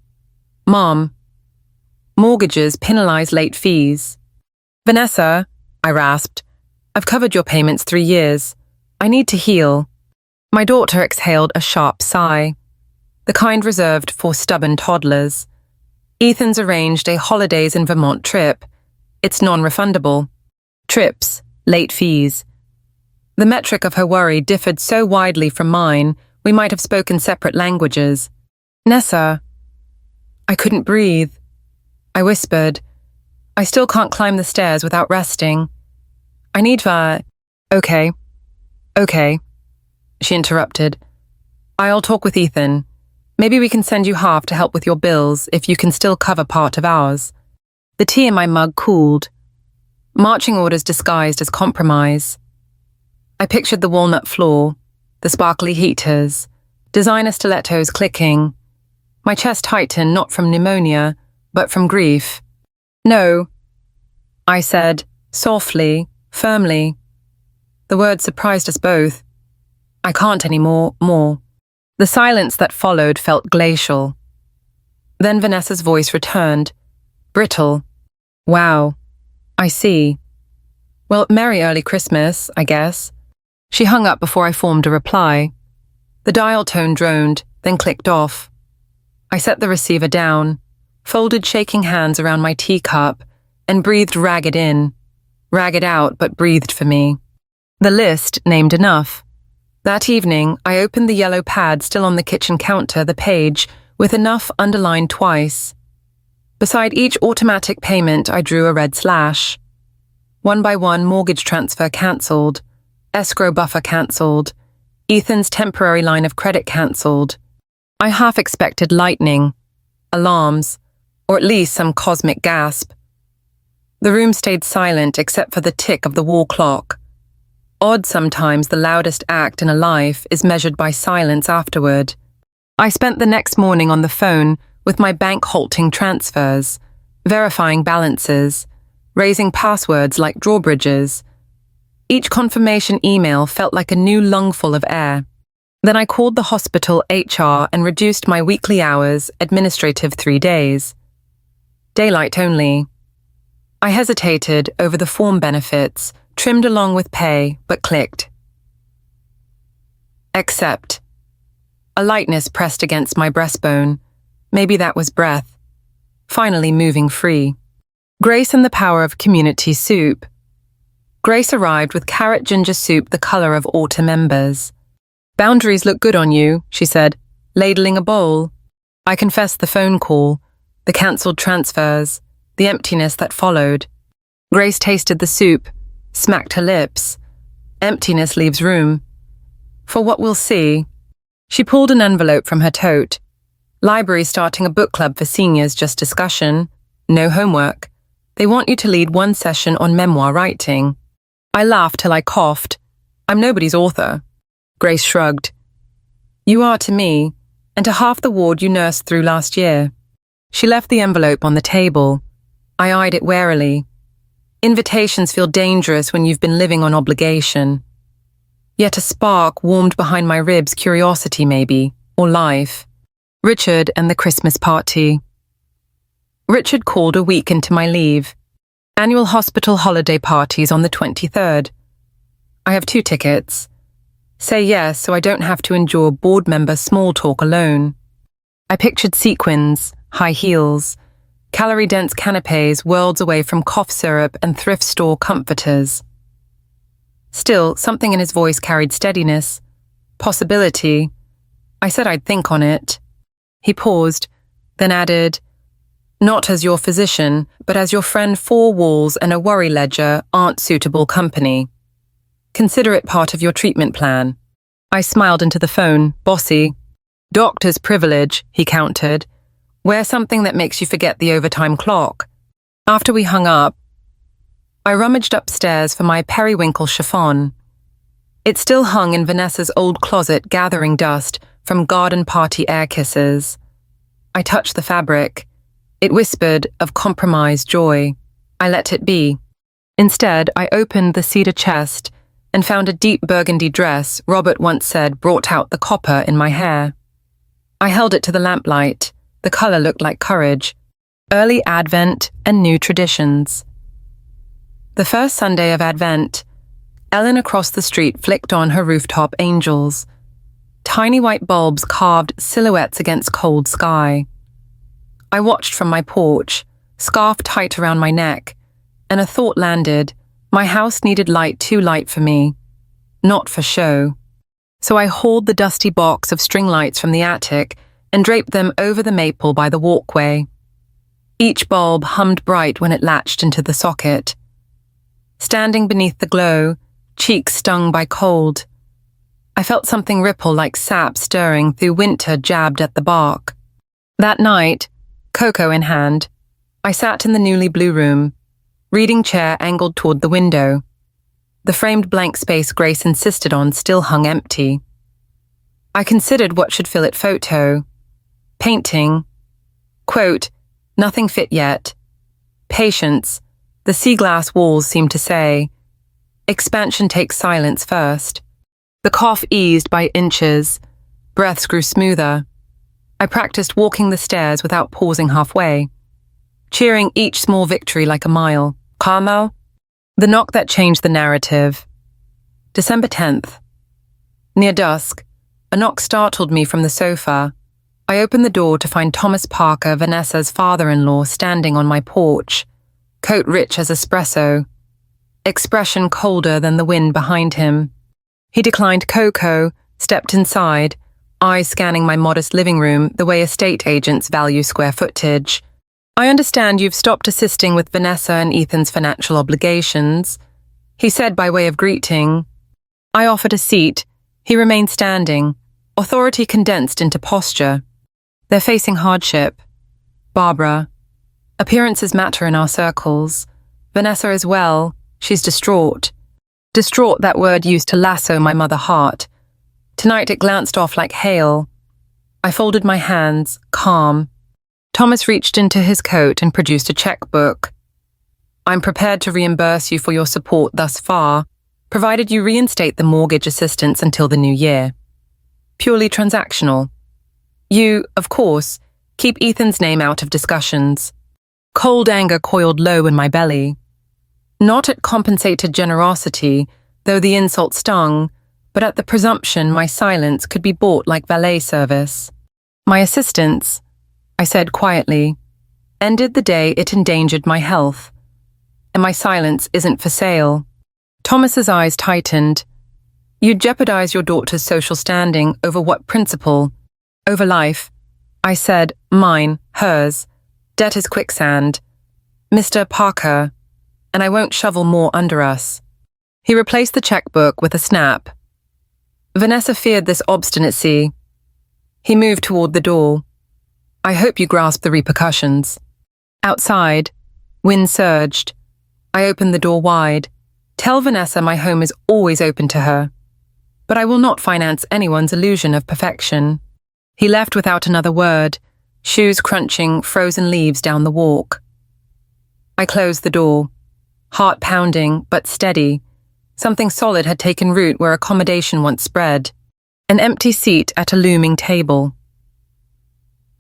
Mom, mortgages penalize late fees." "Vanessa," I rasped, "I've covered your payments 3 years. I need to heal." My daughter exhaled a sharp sigh, the kind reserved for stubborn toddlers. Ethan's arranged a holidays in Vermont trip. It's non-refundable. Trips, late fees. The metric of her worry differed so widely from mine, we might have spoken separate languages. "Nessa." I couldn't breathe. I whispered, "I still can't climb the stairs without resting. I need Okay, she interrupted. "I'll talk with Ethan. Maybe we can send you half to help with your bills if you can still cover part of ours. The tea in my mug cooled. Marching orders disguised as compromise. I pictured the walnut floor, the sparkly heaters, designer stilettos clicking. My chest tightened not from pneumonia, but from grief. No, I said, softly, firmly. The words surprised us both. I can't anymore, more. The silence that followed felt glacial. Then Vanessa's voice returned, brittle. Wow, I see. Well, merry early Christmas, I guess. She hung up before I formed a reply. The dial tone droned, then clicked off. I set the receiver down, folded shaking hands around my teacup, and breathed ragged in. Ragged out, but breathed for me. The list named enough. That evening, I opened the yellow pad still on the kitchen counter, the page, with enough underlined twice. Beside each automatic payment, I drew a red slash. One by one, mortgage transfer cancelled. Escrow buffer cancelled. Ethan's temporary line of credit cancelled. I half expected lightning, alarms, or at least some cosmic gasp. The room stayed silent except for the tick of the wall clock. Odd sometimes the loudest act in a life is measured by silence afterward. I spent the next morning on the phone with my bank halting transfers, verifying balances, raising passwords like drawbridges. Each confirmation email felt like a new lungful of air. Then I called the hospital HR and reduced my weekly hours, administrative 3 days. Daylight only. I hesitated over the form benefits, trimmed along with pay, but clicked. Accept. A lightness pressed against my breastbone. Maybe that was breath. Finally moving free. Grace and the power of community soup. Grace arrived with carrot ginger soup the color of autumn embers. Boundaries look good on you, she said, ladling a bowl. I confessed the phone call, the cancelled transfers, the emptiness that followed. Grace tasted the soup, smacked her lips. Emptiness leaves room. For what we'll see. She pulled an envelope from her tote. Library starting a book club for seniors, just discussion. No homework. They want you to lead one session on memoir writing. I laughed till I coughed. I'm nobody's author. Grace shrugged. You are to me, and to half the ward you nursed through last year. She left the envelope on the table. I eyed it warily. Invitations feel dangerous when you've been living on obligation. Yet a spark warmed behind my ribs, curiosity maybe, or life. Richard and the Christmas party. Richard called a week into my leave. Annual hospital holiday parties on the 23rd. I have 2 tickets. Say yes so I don't have to endure board member small talk alone. I pictured sequins, high heels, calorie-dense canapes worlds away from cough syrup and thrift store comforters. Still, something in his voice carried steadiness, possibility. I said I'd think on it. He paused, then added, not as your physician, but as your friend 4 walls and a worry ledger aren't suitable company. Consider it part of your treatment plan. I smiled into the phone, bossy. Doctor's privilege, he countered. Wear something that makes you forget the overtime clock. After we hung up, I rummaged upstairs for my periwinkle chiffon. It still hung in Vanessa's old closet, gathering dust from garden party air kisses. I touched the fabric. It whispered of compromised joy. I let it be. Instead, I opened the cedar chest and found a deep burgundy dress Robert once said brought out the copper in my hair. I held it to the lamplight. The color looked like courage, early Advent and new traditions. The first Sunday of Advent, Ellen across the street flicked on her rooftop angels. Tiny white bulbs carved silhouettes against cold sky. I watched from my porch, scarf tight around my neck, and a thought landed. My house needed light too light for me, not for show. So I hauled the dusty box of string lights from the attic and draped them over the maple by the walkway. Each bulb hummed bright when it latched into the socket. Standing beneath the glow, cheeks stung by cold, I felt something ripple like sap stirring through winter jabbed at the bark. That night, cocoa in hand, I sat in the newly blue room, reading chair angled toward the window. The framed blank space Grace insisted on still hung empty. I considered what should fill it: photo, painting, quote, nothing fit yet. Patience, the sea glass walls seemed to say. Expansion takes silence first. The cough eased by inches. Breaths grew smoother. I practiced walking the stairs without pausing halfway, cheering each small victory like a mile. Carmel? The knock that changed the narrative. December 10th. Near dusk, a knock startled me from the sofa. I opened the door to find Thomas Parker, Vanessa's father-in-law, standing on my porch, coat rich as espresso, expression colder than the wind behind him. He declined cocoa, stepped inside, eyes scanning my modest living room the way estate agents value square footage. I understand you've stopped assisting with Vanessa and Ethan's financial obligations, he said by way of greeting. I offered a seat. He remained standing, authority condensed into posture. They're facing hardship. Barbara. Appearances matter in our circles. Vanessa as well. She's distraught. Distraught, that word used to lasso my mother heart. Tonight it glanced off like hail. I folded my hands, calm. Thomas reached into his coat and produced a checkbook. I'm prepared to reimburse you for your support thus far, provided you reinstate the mortgage assistance until the new year. Purely transactional. You, of course, keep Ethan's name out of discussions. Cold anger coiled low in my belly. Not at compensated generosity, though the insult stung, but at the presumption my silence could be bought like valet service. My assistance, I said quietly, ended the day it endangered my health. And my silence isn't for sale. Thomas's eyes tightened. You'd jeopardize your daughter's social standing over what principle? Over life. I said, mine, hers. Debt is quicksand. Mr. Parker, and I won't shovel more under us. He replaced the checkbook with a snap. Vanessa feared this obstinacy. He moved toward the door. I hope you grasp the repercussions. Outside, wind surged. I opened the door wide. Tell Vanessa my home is always open to her. But I will not finance anyone's illusion of perfection. He left without another word, shoes crunching frozen leaves down the walk. I closed the door, heart pounding but steady. Something solid had taken root where accommodation once spread. An empty seat at a looming table.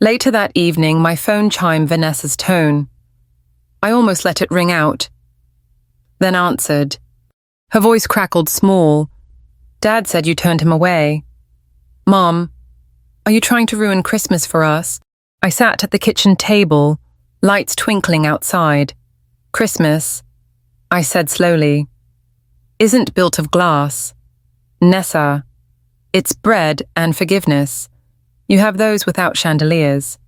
Later that evening, my phone chimed Vanessa's tone. I almost let it ring out. Then answered. Her voice crackled small. Dad said you turned him away. Mom, are you trying to ruin Christmas for us? I sat at the kitchen table, lights twinkling outside. Christmas, I said slowly, isn't built of glass. Nessa, it's bread and forgiveness. You have those without chandeliers.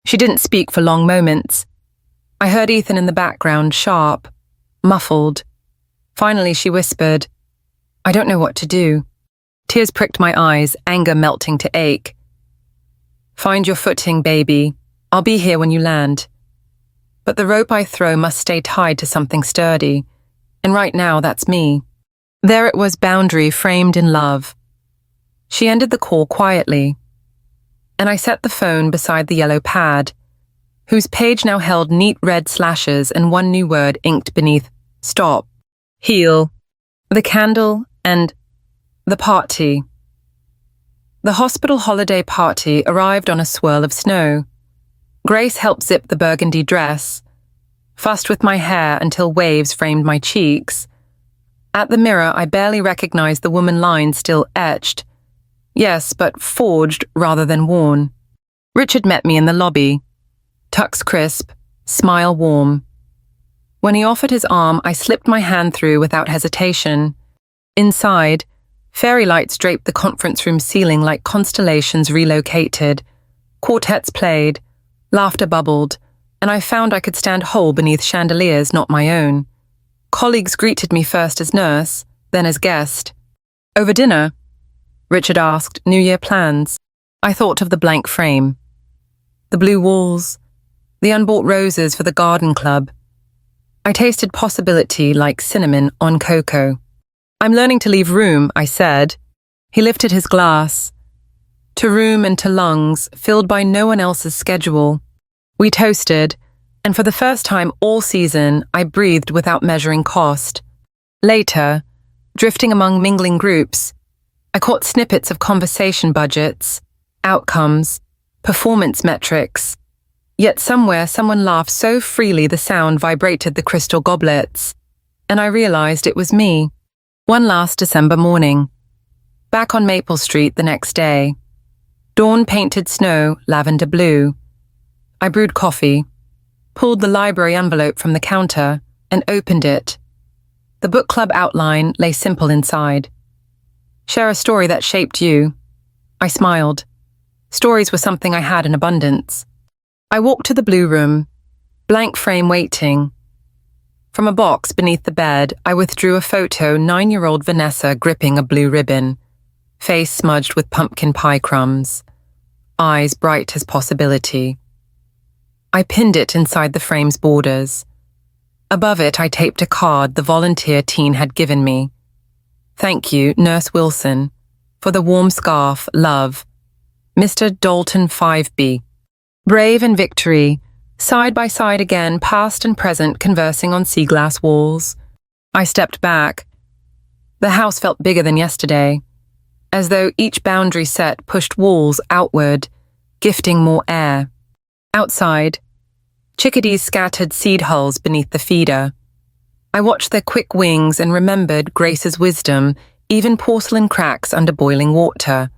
She didn't speak for long moments. I heard Ethan in the background, sharp, muffled. Finally she whispered, I don't know what to do. Tears pricked my eyes, anger melting to ache. Find your footing, baby. I'll be here when you land. But the rope I throw must stay tied to something sturdy, and right now that's me. There it was, boundary framed in love. She ended the call quietly, and I set the phone beside the yellow pad, whose page now held neat red slashes and one new word inked beneath stop, heal, the candle, and the party. The hospital holiday party arrived on a swirl of snow. Grace helped zip the burgundy dress, fussed with my hair until waves framed my cheeks. At the mirror, I barely recognized the woman line still etched. Yes, but forged rather than worn. Richard met me in the lobby. Tux crisp, smile warm. When he offered his arm, I slipped my hand through without hesitation. Inside, fairy lights draped the conference room ceiling like constellations relocated. Quartets played, laughter bubbled, and I found I could stand whole beneath chandeliers not my own. Colleagues greeted me first as nurse, then as guest. Over dinner? Richard asked. New Year plans? I thought of the blank frame, the blue walls, the unbought roses for the garden club. I tasted possibility like cinnamon on cocoa. I'm learning to leave room, I said. He lifted his glass. To room and to lungs, filled by no one else's schedule. We toasted, and for the first time all season, I breathed without measuring cost. Later, drifting among mingling groups, I caught snippets of conversation budgets, outcomes, performance metrics. Yet somewhere someone laughed so freely the sound vibrated the crystal goblets, and I realized it was me. One last December morning. Back on Maple Street the next day. Dawn painted snow lavender blue. I brewed coffee, pulled the library envelope from the counter, and opened it. The book club outline lay simple inside. Share a story that shaped you. I smiled. Stories were something I had in abundance. I walked to the blue room, blank frame waiting. From a box beneath the bed, I withdrew a photo 9-year-old Vanessa gripping a blue ribbon, face smudged with pumpkin pie crumbs, eyes bright as possibility. I pinned it inside the frame's borders. Above it, I taped a card the volunteer teen had given me. Thank you, Nurse Wilson, for the warm scarf, love. Mr. Dalton 5B. Brave and victory, side by side again, past and present conversing on sea glass walls. I stepped back. The house felt bigger than yesterday, as though each boundary set pushed walls outward, gifting more air. Outside, chickadees scattered seed hulls beneath the feeder. I watched their quick wings and remembered Grace's wisdom, even porcelain cracks under boiling water.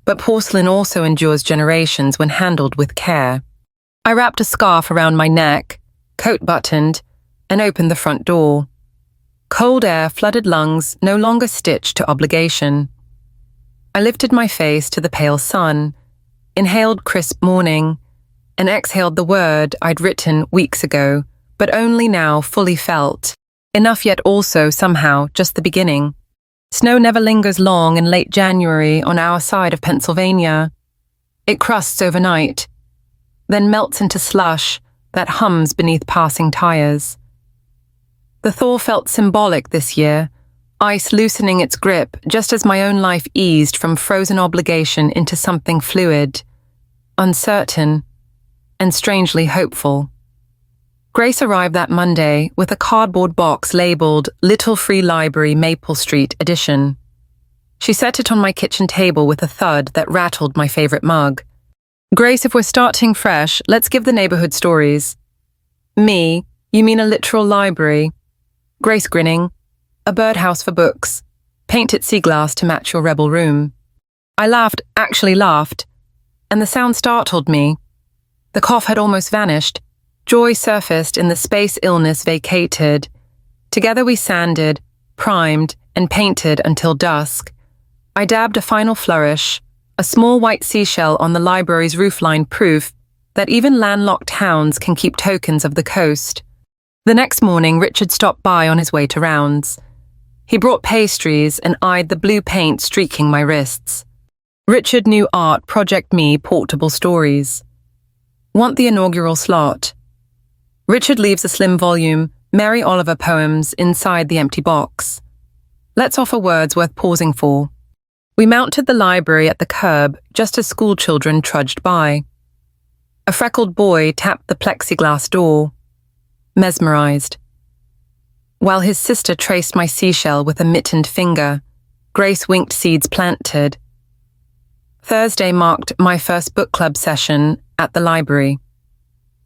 But porcelain also endures generations when handled with care. I wrapped a scarf around my neck, coat buttoned, and opened the front door. Cold air flooded lungs, no longer stitched to obligation. I lifted my face to the pale sun, inhaled crisp morning, and exhaled the word I'd written weeks ago, but only now fully felt. Enough yet also, somehow, just the beginning. Snow never lingers long in late January on our side of Pennsylvania. It crusts overnight, then melts into slush that hums beneath passing tires. The thaw felt symbolic this year, ice loosening its grip just as my own life eased from frozen obligation into something fluid, uncertain, and strangely hopeful. Grace arrived that Monday with a cardboard box labeled Little Free Library Maple Street Edition. She set it on my kitchen table with a thud that rattled my favorite mug. Grace, if we're starting fresh, let's give the neighborhood stories. Me, you mean a literal library? Grace grinning. A birdhouse for books. Painted sea glass to match your rebel room. I laughed, actually laughed, and the sound startled me. The cough had almost vanished. Joy surfaced in the space illness vacated. Together we sanded, primed, and painted until dusk. I dabbed a final flourish, a small white seashell on the library's roofline, proof that even landlocked towns can keep tokens of the coast. The next morning, Richard stopped by on his way to rounds. He brought pastries and eyed the blue paint streaking my wrists. Richard knew art, Project Me, portable stories. Want the inaugural slot? Richard leaves a slim volume, Mary Oliver poems, inside the empty box. Let's offer words worth pausing for. We mounted the library at the curb just as school children trudged by. A freckled boy tapped the plexiglass door. Mesmerized. While his sister traced my seashell with a mittened finger, Grace winked seeds planted. Thursday marked my first book club session at the library.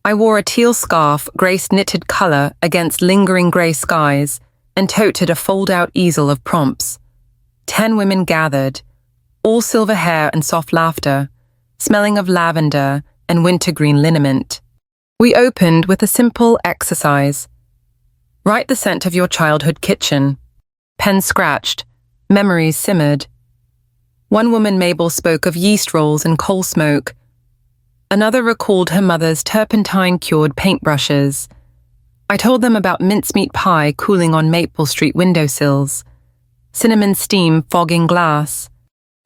I wore a teal scarf, Grace knitted color against lingering grey skies, and toted a fold-out easel of prompts. 10 women gathered, all silver hair and soft laughter, smelling of lavender and wintergreen liniment. We opened with a simple exercise. Write the scent of your childhood kitchen. Pen scratched, memories simmered. One woman, Mabel, spoke of yeast rolls and coal smoke. Another recalled her mother's turpentine-cured paintbrushes. I told them about mincemeat pie cooling on Maple Street windowsills, cinnamon steam fogging glass,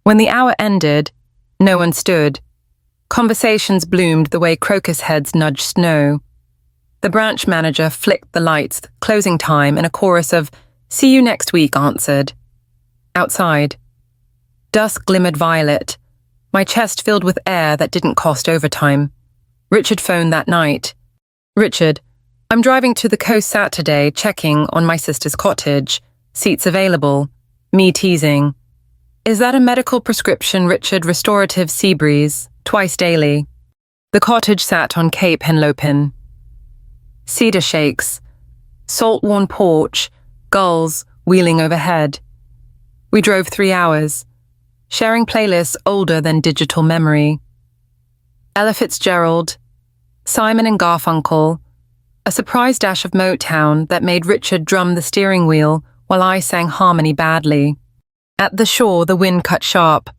When the hour ended, no one stood. Conversations bloomed the way crocus heads nudge snow. The branch manager flicked the lights, closing time, and a chorus of "See you next week" answered. Outside, dusk glimmered violet, my chest filled with air that didn't cost overtime. Richard phoned that night. "Richard, I'm driving to the coast Saturday, checking on my sister's cottage. Seats available." Me teasing. "Is that a medical prescription, Richard? Restorative sea breeze, twice daily." The cottage sat on Cape Henlopen. Cedar shakes, salt-worn porch, gulls wheeling overhead. We drove 3 hours, sharing playlists older than digital memory. Ella Fitzgerald, Simon and Garfunkel, a surprise dash of Motown that made Richard drum the steering wheel while I sang harmony badly. At the shore, the wind cut sharp,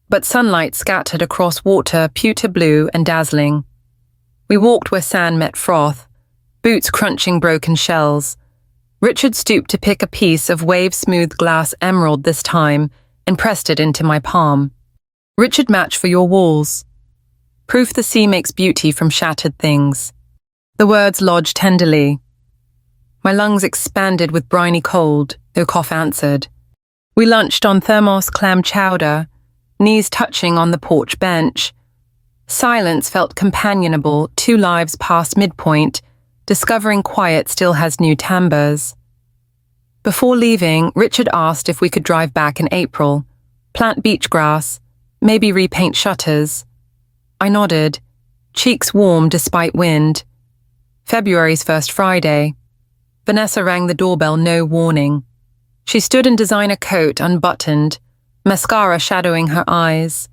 but sunlight scattered across water pewter blue and dazzling. We walked where sand met froth, boots crunching broken shells. Richard stooped to pick a piece of wave-smooth glass emerald this time and pressed it into my palm. "Richard, match for your walls. Proof the sea makes beauty from shattered things." The words lodged tenderly. My lungs expanded with briny cold, though cough answered. We lunched on thermos clam chowder, knees touching on the porch bench. Silence felt companionable 2 lives past midpoint, discovering quiet still has new timbres. Before leaving, Richard asked if we could drive back in April, plant beach grass, maybe repaint shutters. I nodded, cheeks warm despite wind. February's first Friday. Vanessa rang the doorbell, no warning. She stood in designer coat, unbuttoned, mascara shadowing her eyes.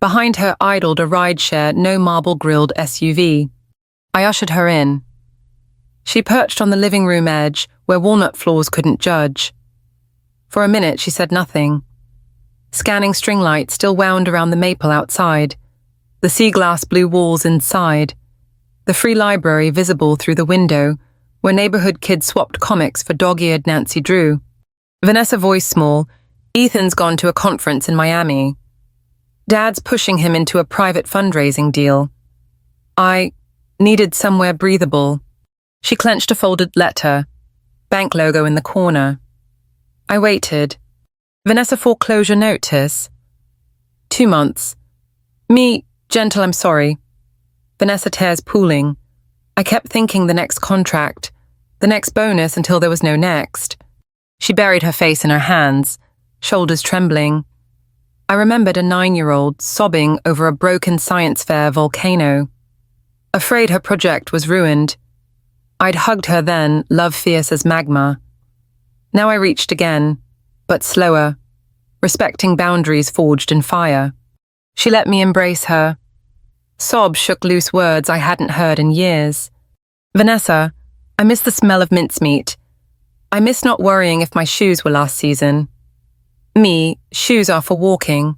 Behind her idled a rideshare, no marble-grilled SUV. I ushered her in. She perched on the living room edge, where walnut floors couldn't judge. For a minute, she said nothing. Scanning string lights still wound around the maple outside, the sea glass blue walls inside, the free library visible through the window, where neighborhood kids swapped comics for dog-eared Nancy Drew. Vanessa voiced small, "Ethan's gone to a conference in Miami. Dad's pushing him into a private fundraising deal. I needed somewhere breathable." She clenched a folded letter, bank logo in the corner. I waited. "Vanessa, foreclosure notice?" 2 months. Me, gentle, I'm sorry. Vanessa tears pooling. I kept thinking the next contract, the next bonus until there was no next. She buried her face in her hands, shoulders trembling. I remembered a 9-year-old sobbing over a broken science fair volcano. Afraid her project was ruined. I'd hugged her then, love fierce as magma. Now I reached again, but slower, respecting boundaries forged in fire. She let me embrace her. Sobs shook loose words I hadn't heard in years. "Vanessa, I miss the smell of mincemeat. I miss not worrying if my shoes were last season. Me, shoes are for walking."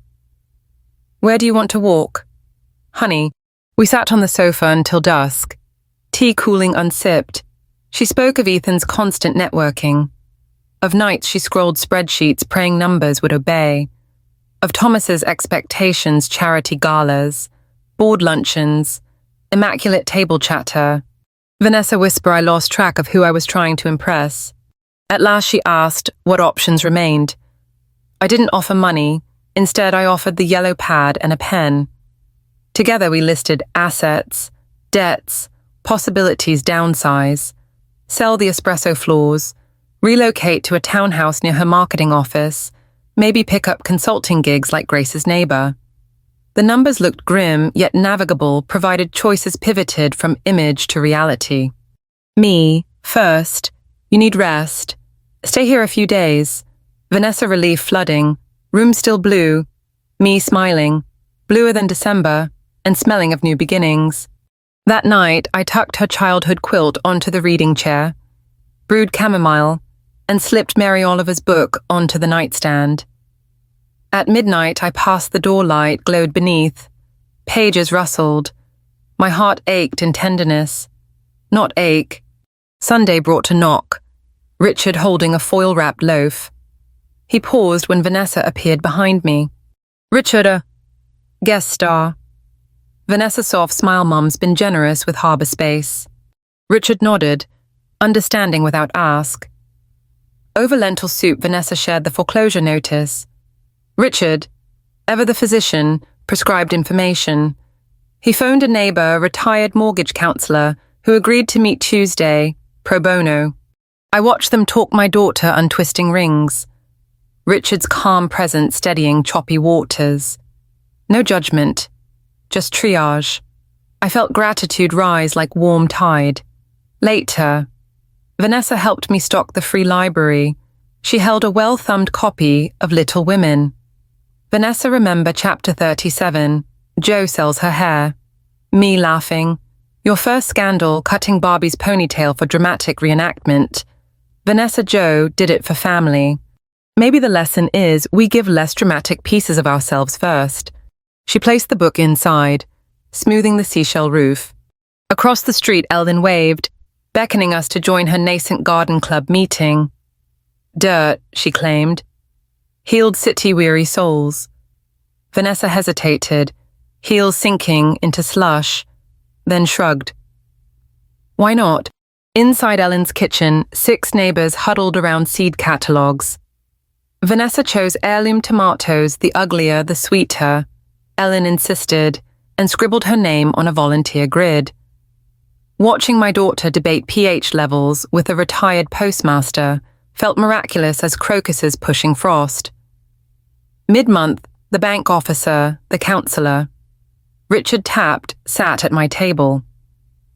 "Where do you want to walk?" "Honey." We sat on the sofa until dusk, tea cooling unsipped. She spoke of Ethan's constant networking, of nights she scrolled spreadsheets praying numbers would obey, of Thomas's expectations, charity galas, board luncheons, immaculate table chatter. Vanessa whispered I lost track of who I was trying to impress. At last she asked what options remained. I didn't offer money. Instead, I offered the yellow pad and a pen. Together we listed assets, debts, possibilities, downsize, sell the espresso floors, relocate to a townhouse near her marketing office, maybe pick up consulting gigs like Grace's neighbor. The numbers looked grim, yet navigable, provided choices pivoted from image to reality. Me, first. You need rest. Stay here a few days. Vanessa relief flooding. Room still blue. Me smiling. Bluer than December, and smelling of new beginnings. That night, I tucked her childhood quilt onto the reading chair, brewed chamomile, and slipped Mary Oliver's book onto the nightstand. At midnight, I passed the door light glowed beneath. Pages rustled. My heart ached in tenderness. Not ache. Sunday brought a knock. Richard holding a foil-wrapped loaf. He paused when Vanessa appeared behind me. Richard, guest star. Vanessa soft smile mom's been generous with harbor space. Richard nodded, understanding without ask. Over lentil soup, Vanessa shared the foreclosure notice. Richard, ever the physician, prescribed information. He phoned a neighbor, a retired mortgage counselor, who agreed to meet Tuesday, pro bono. I watched them talk my daughter untwisting rings. Richard's calm presence steadying choppy waters. No judgment, just triage. I felt gratitude rise like warm tide. Later, Vanessa helped me stock the free library. She held a well-thumbed copy of Little Women. Vanessa remember chapter 37, Jo sells her hair. Me laughing. Your first scandal, cutting Barbie's ponytail for dramatic reenactment. Vanessa Jo did it for family. Maybe the lesson is we give less dramatic pieces of ourselves first. She placed the book inside, smoothing the seashell roof. Across the street, Eldon waved, beckoning us to join her nascent garden club meeting. Dirt, she claimed. Healed city-weary souls. Vanessa hesitated, heels sinking into slush, then shrugged. Why not? Inside Ellen's kitchen, 6 neighbors huddled around seed catalogs. Vanessa chose heirloom tomatoes, the uglier, the sweeter. Ellen insisted, and scribbled her name on a volunteer grid. Watching my daughter debate pH levels with a retired postmaster felt miraculous as crocuses pushing frost. Mid-month, the bank officer, the counselor. Richard tapped, sat at my table.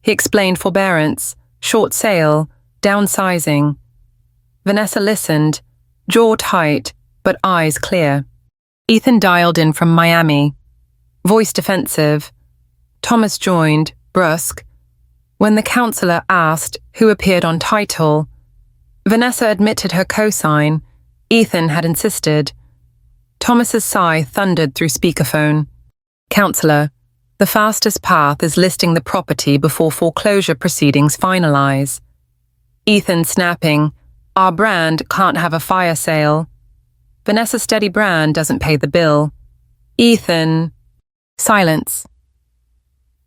He explained forbearance, short sale, downsizing. Vanessa listened, jaw tight, but eyes clear. Ethan dialed in from Miami. Voice defensive. Thomas joined, brusque. When the counselor asked who appeared on title, Vanessa admitted her cosign. Ethan had insisted. Thomas's sigh thundered through speakerphone. Counselor, the fastest path is listing the property before foreclosure proceedings finalize. Ethan snapping, our brand can't have a fire sale. Vanessa's steady brand doesn't pay the bill. Ethan. Silence.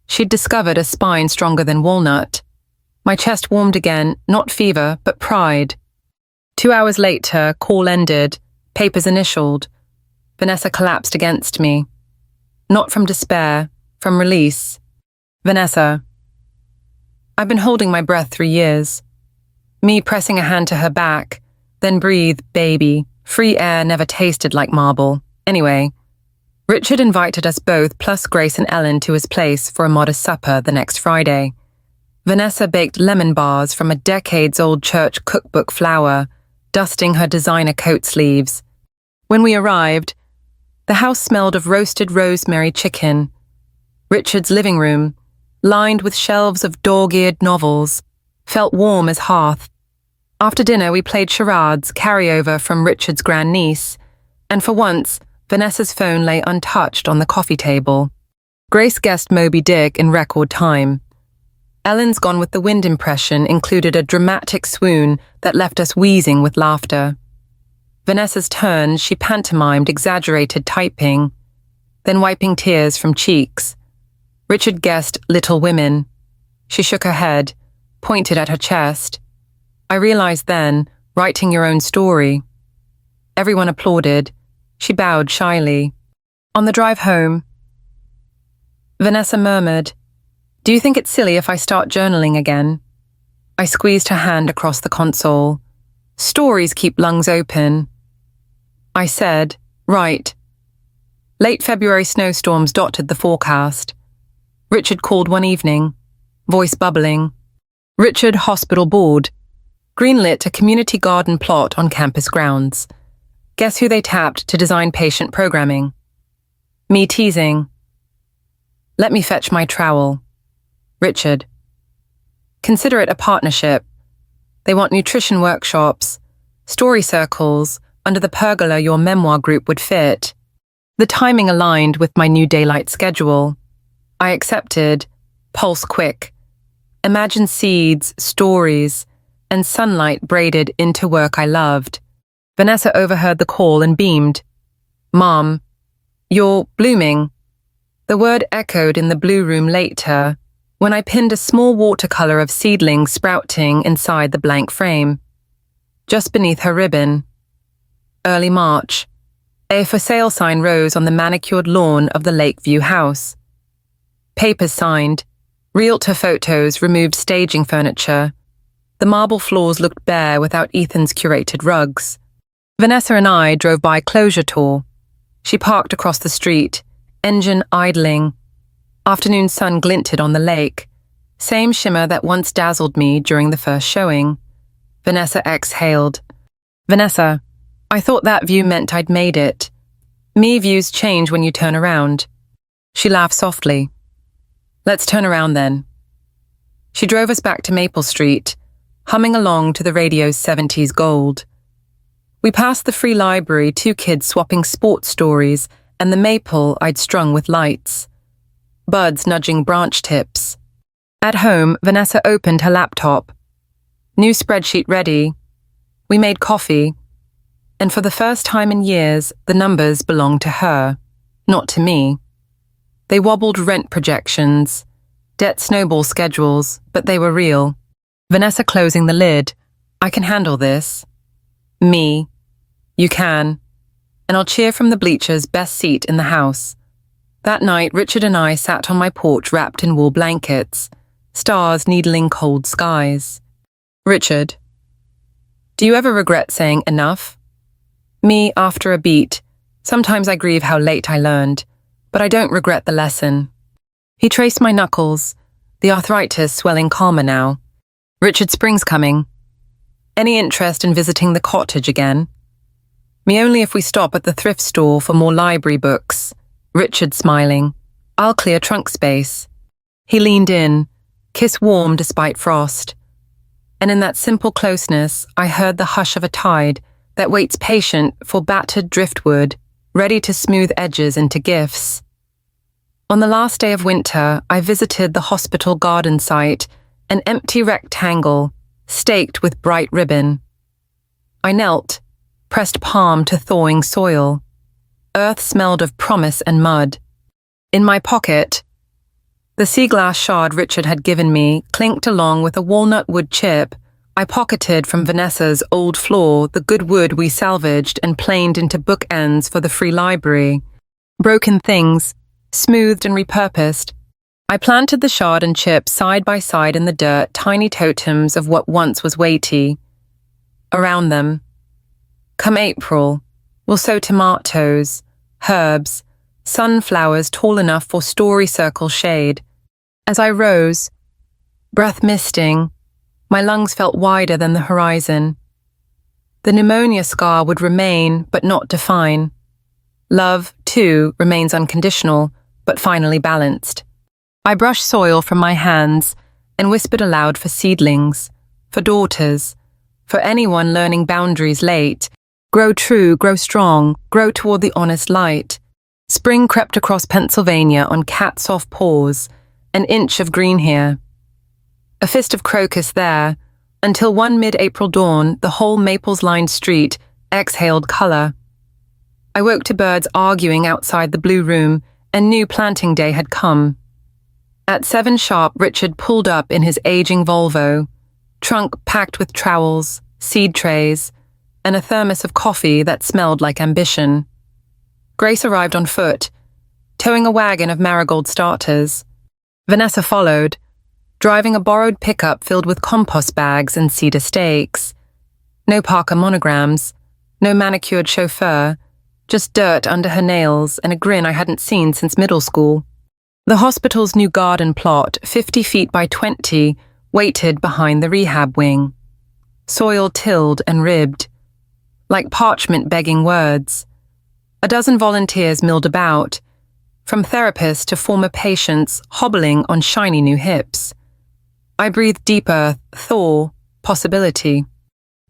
She'd discovered a spine stronger than walnut. My chest warmed again, not fever, but pride. 2 hours later, call ended, papers initialed. Vanessa collapsed against me. Not from despair, from release. Vanessa. I've been holding my breath 3 years. Me pressing a hand to her back, then breathe, baby. Free air never tasted like marble. Anyway, Richard invited us both, plus Grace and Ellen, to his place for a modest supper the next Friday. Vanessa baked lemon bars from a decades-old church cookbook flour, dusting her designer coat sleeves. When we arrived, the house smelled of roasted rosemary chicken. Richard's living room, lined with shelves of dog-eared novels, felt warm as hearth. After dinner, we played charades, carryover from Richard's grandniece, and for once, Vanessa's phone lay untouched on the coffee table. Grace guessed Moby Dick in record time. Ellen's Gone with the Wind impression included a dramatic swoon that left us wheezing with laughter. Vanessa's turn, she pantomimed exaggerated typing, then wiping tears from cheeks. Richard guessed Little Women. She shook her head, pointed at her chest. I realized then, writing your own story. Everyone applauded. She bowed shyly. On the drive home, Vanessa murmured, "Do you think it's silly if I start journaling again?" I squeezed her hand across the console. Stories keep lungs open. I said, "Right." Late February snowstorms dotted the forecast. Richard called one evening, voice bubbling. Richard Hospital Board. Greenlit a community garden plot on campus grounds. Guess who they tapped to design patient programming? Me teasing. Let me fetch my trowel. Richard. Consider it a partnership. They want nutrition workshops, story circles, under the pergola your memoir group would fit. The timing aligned with my new daylight schedule. I accepted, pulse quick. Imagine seeds, stories, and sunlight braided into work I loved. Vanessa overheard the call and beamed. Mom. You're blooming. The word echoed in the blue room later, when I pinned a small watercolor of seedlings sprouting inside the blank frame. Just beneath her ribbon. Early March. A for sale sign rose on the manicured lawn of the Lakeview house. Papers signed. Realtor photos removed staging furniture. The marble floors looked bare without Ethan's curated rugs. Vanessa and I drove by Closure Tour. She parked across the street, engine idling. Afternoon sun glinted on the lake. Same shimmer that once dazzled me during the first showing. Vanessa exhaled. Vanessa, I thought that view meant I'd made it. Me views change when you turn around. She laughed softly. Let's turn around then. She drove us back to Maple Street, humming along to the radio's 70s gold. We passed the free library, two kids swapping sports stories, and the maple I'd strung with lights. Buds nudging branch tips. At home, Vanessa opened her laptop. New spreadsheet ready. We made coffee. And for the first time in years, the numbers belonged to her, not to me. They wobbled rent projections, debt snowball schedules, but they were real. Vanessa closing the lid. I can handle this. Me. You can. And I'll cheer from the bleachers, best seat in the house. That night, Richard and I sat on my porch wrapped in wool blankets, stars needling cold skies. Richard. Do you ever regret saying enough? Me after a beat. Sometimes I grieve how late I learned, but I don't regret the lesson. He traced my knuckles, the arthritis swelling calmer now. Richard, spring's coming. Any interest in visiting the cottage again? Me only if we stop at the thrift store for more library books. Richard smiling. I'll clear trunk space. He leaned in, kiss warm despite frost. And in that simple closeness, I heard the hush of a tide that waits patient for battered driftwood, ready to smooth edges into gifts. On the last day of winter, I visited the hospital garden site, an empty rectangle, staked with bright ribbon. I knelt, pressed palm to thawing soil. Earth smelled of promise and mud. In my pocket, the sea glass shard Richard had given me clinked along with a walnut wood chip. I pocketed from Vanessa's old floor the good wood we salvaged and planed into bookends for the free library. Broken things, smoothed and repurposed. I planted the shard and chip side by side in the dirt, tiny totems of what once was weighty. Around them. Come April, we'll sow tomatoes, herbs, sunflowers tall enough for story circle shade. As I rose, breath misting, my lungs felt wider than the horizon. The pneumonia scar would remain, but not define. Love, too, remains unconditional, but finally balanced. I brushed soil from my hands and whispered aloud for seedlings, for daughters, for anyone learning boundaries late. Grow true, grow strong, grow toward the honest light. Spring crept across Pennsylvania on cat-soft paws, an inch of green here. A fist of crocus there, until one mid-April dawn, the whole maples-lined street exhaled color. I woke to birds arguing outside the blue room and knew planting day had come. At 7 sharp, Richard pulled up in his aging Volvo, trunk packed with trowels, seed trays, and a thermos of coffee that smelled like ambition. Grace arrived on foot, towing a wagon of marigold starters. Vanessa followed, driving a borrowed pickup filled with compost bags and cedar stakes. No Parker monograms, no manicured chauffeur, just dirt under her nails and a grin I hadn't seen since middle school. The hospital's new garden plot, 50 feet by 20, waited behind the rehab wing. Soil tilled and ribbed, like parchment begging words. A dozen volunteers milled about, from therapists to former patients hobbling on shiny new hips. I breathed deeper, thaw, possibility.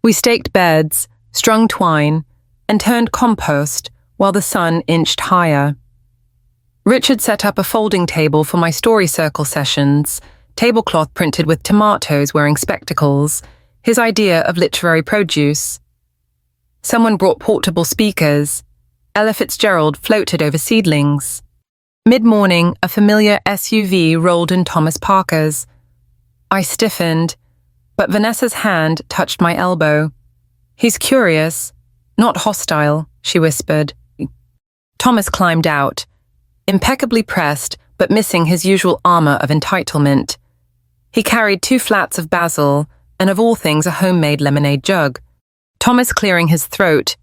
We staked beds, strung twine, and turned compost while the sun inched higher. Richard set up a folding table for my story circle sessions, tablecloth printed with tomatoes wearing spectacles, his idea of literary produce. Someone brought portable speakers, Ella Fitzgerald floated over seedlings. Mid-morning, a familiar SUV rolled in Thomas Parker's. I stiffened, but Vanessa's hand touched my elbow. "He's curious, not hostile," she whispered. Thomas climbed out, impeccably pressed but missing his usual armor of entitlement. He carried 2 flats of basil and, of all things, a homemade lemonade jug. Thomas clearing his throat.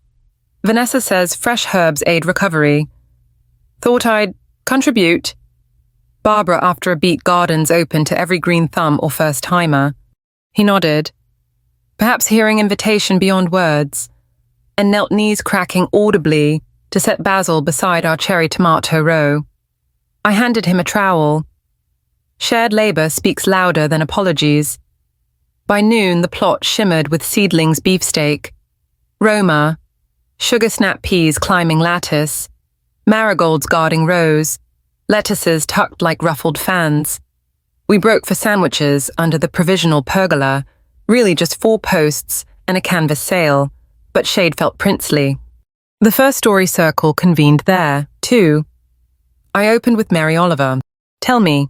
"Vanessa says fresh herbs aid recovery. Thought I'd contribute." Barbara, after a beat, gardens open to every green thumb or first-timer. He nodded, perhaps hearing invitation beyond words, and knelt, knees cracking audibly, to set basil beside our cherry tomato row. I handed him a trowel. Shared labor speaks louder than apologies. By noon, the plot shimmered with seedlings beefsteak, Roma, sugar snap peas climbing lattice, marigolds guarding rows, lettuces tucked like ruffled fans. We broke for sandwiches under the provisional pergola, really just 4 posts and a canvas sail, but shade felt princely. The first story circle convened there, too. I opened with Mary Oliver. "Tell me,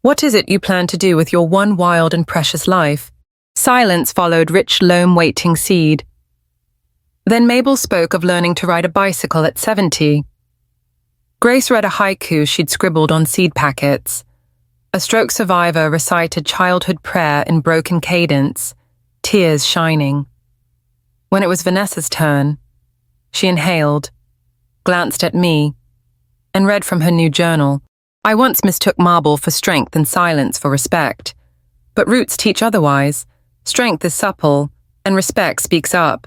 what is it you plan to do with your one wild and precious life?" Silence followed rich loam waiting seed. Then Mabel spoke of learning to ride a bicycle at 70. Grace read a haiku she'd scribbled on seed packets. A stroke survivor recited childhood prayer in broken cadence, tears shining. When it was Vanessa's turn, she inhaled, glanced at me, and read from her new journal. "I once mistook marble for strength and silence for respect. But roots teach otherwise. Strength is supple, and respect speaks up.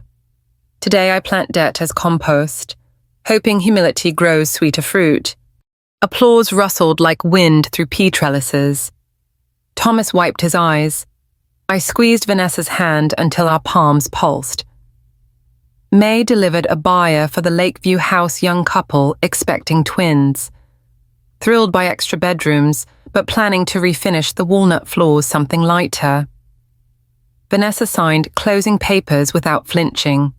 Today I plant debt as compost, hoping humility grows sweeter fruit." Applause rustled like wind through pea trellises. Thomas wiped his eyes. I squeezed Vanessa's hand until our palms pulsed. May delivered a buyer for the Lakeview House young couple expecting twins. Thrilled by extra bedrooms, but planning to refinish the walnut floors something lighter. Vanessa signed closing papers without flinching.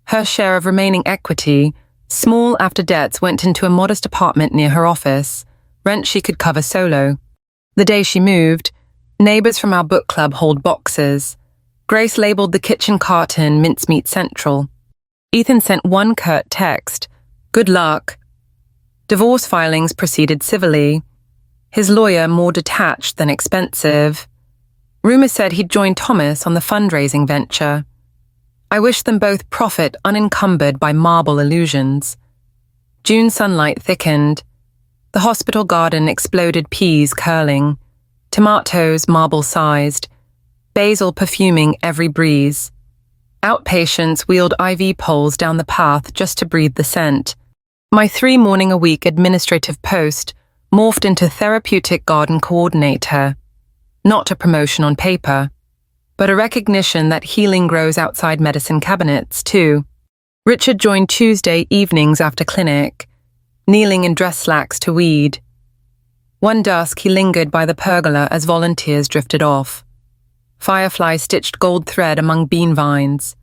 Her share of remaining equity, small after debts, went into a modest apartment near her office, rent she could cover solo. The day she moved, neighbors from our book club hauled boxes. Grace labeled the kitchen carton Mincemeat Central. Ethan sent one curt text, "Good luck." Divorce filings proceeded civilly. His lawyer more detached than expensive. Rumors said he'd joined Thomas on the fundraising venture. I wished them both profit unencumbered by marble illusions. June sunlight thickened. The hospital garden exploded, peas curling, tomatoes marble-sized, basil perfuming every breeze. Outpatients wheeled IV poles down the path just to breathe the scent. My 3-morning-a-week administrative post morphed into therapeutic garden coordinator. Not a promotion on paper, but a recognition that healing grows outside medicine cabinets, too. Richard joined Tuesday evenings after clinic, kneeling in dress slacks to weed. One dusk he lingered by the pergola as volunteers drifted off. Fireflies stitched gold thread among bean vines.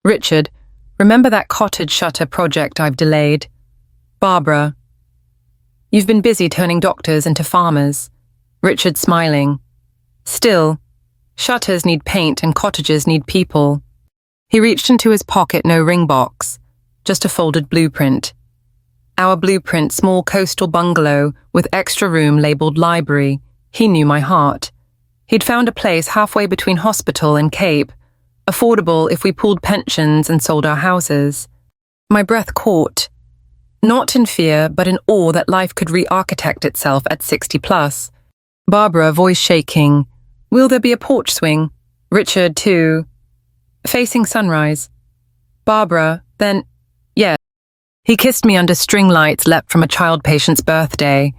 "Richard, remember that cottage shutter project I've delayed?" "Barbara." "You've been busy turning doctors into farmers." Richard smiling. "Still, shutters need paint and cottages need people." He reached into his pocket, no ring box, just a folded blueprint. Our blueprint, small coastal bungalow with extra room labeled library. He knew my heart. He'd found a place halfway between hospital and Cape, affordable if we pooled pensions and sold our houses. My breath caught, not in fear but in awe that life could re-architect itself at 60 plus. Barbara, voice shaking. "Will there be a porch swing?" Richard, too. "Facing sunrise." Barbara, then, yeah. He kissed me under string lights leapt from a child patient's birthday,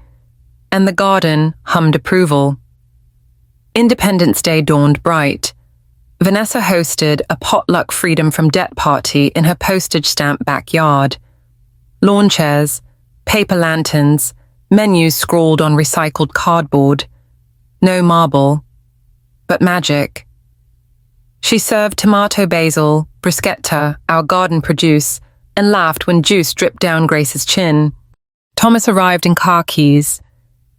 and the garden hummed approval. Independence Day dawned bright. Vanessa hosted a potluck freedom from debt party in her postage stamp backyard. Lawn chairs, paper lanterns, menus scrawled on recycled cardboard. No marble, but magic. She served tomato basil, bruschetta, our garden produce, and laughed when juice dripped down Grace's chin. Thomas arrived in khakis,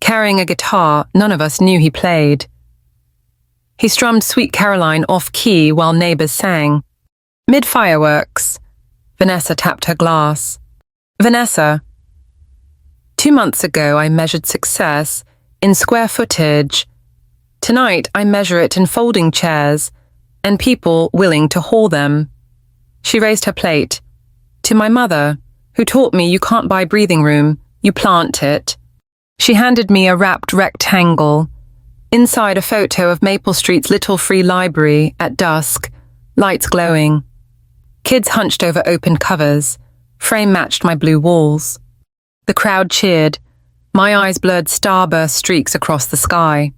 carrying a guitar none of us knew he played. He strummed Sweet Caroline off-key while neighbors sang. Mid-fireworks, Vanessa tapped her glass. Vanessa. 2 months ago I measured success in square footage. Tonight I measure it in folding chairs and people willing to haul them. She raised her plate. To my mother, who taught me you can't buy breathing room, you plant it. She handed me a wrapped rectangle. Inside a photo of Maple Street's little free library at dusk, lights glowing. Kids hunched over open covers. Frame matched my blue walls. The crowd cheered. My eyes blurred starburst streaks across the sky.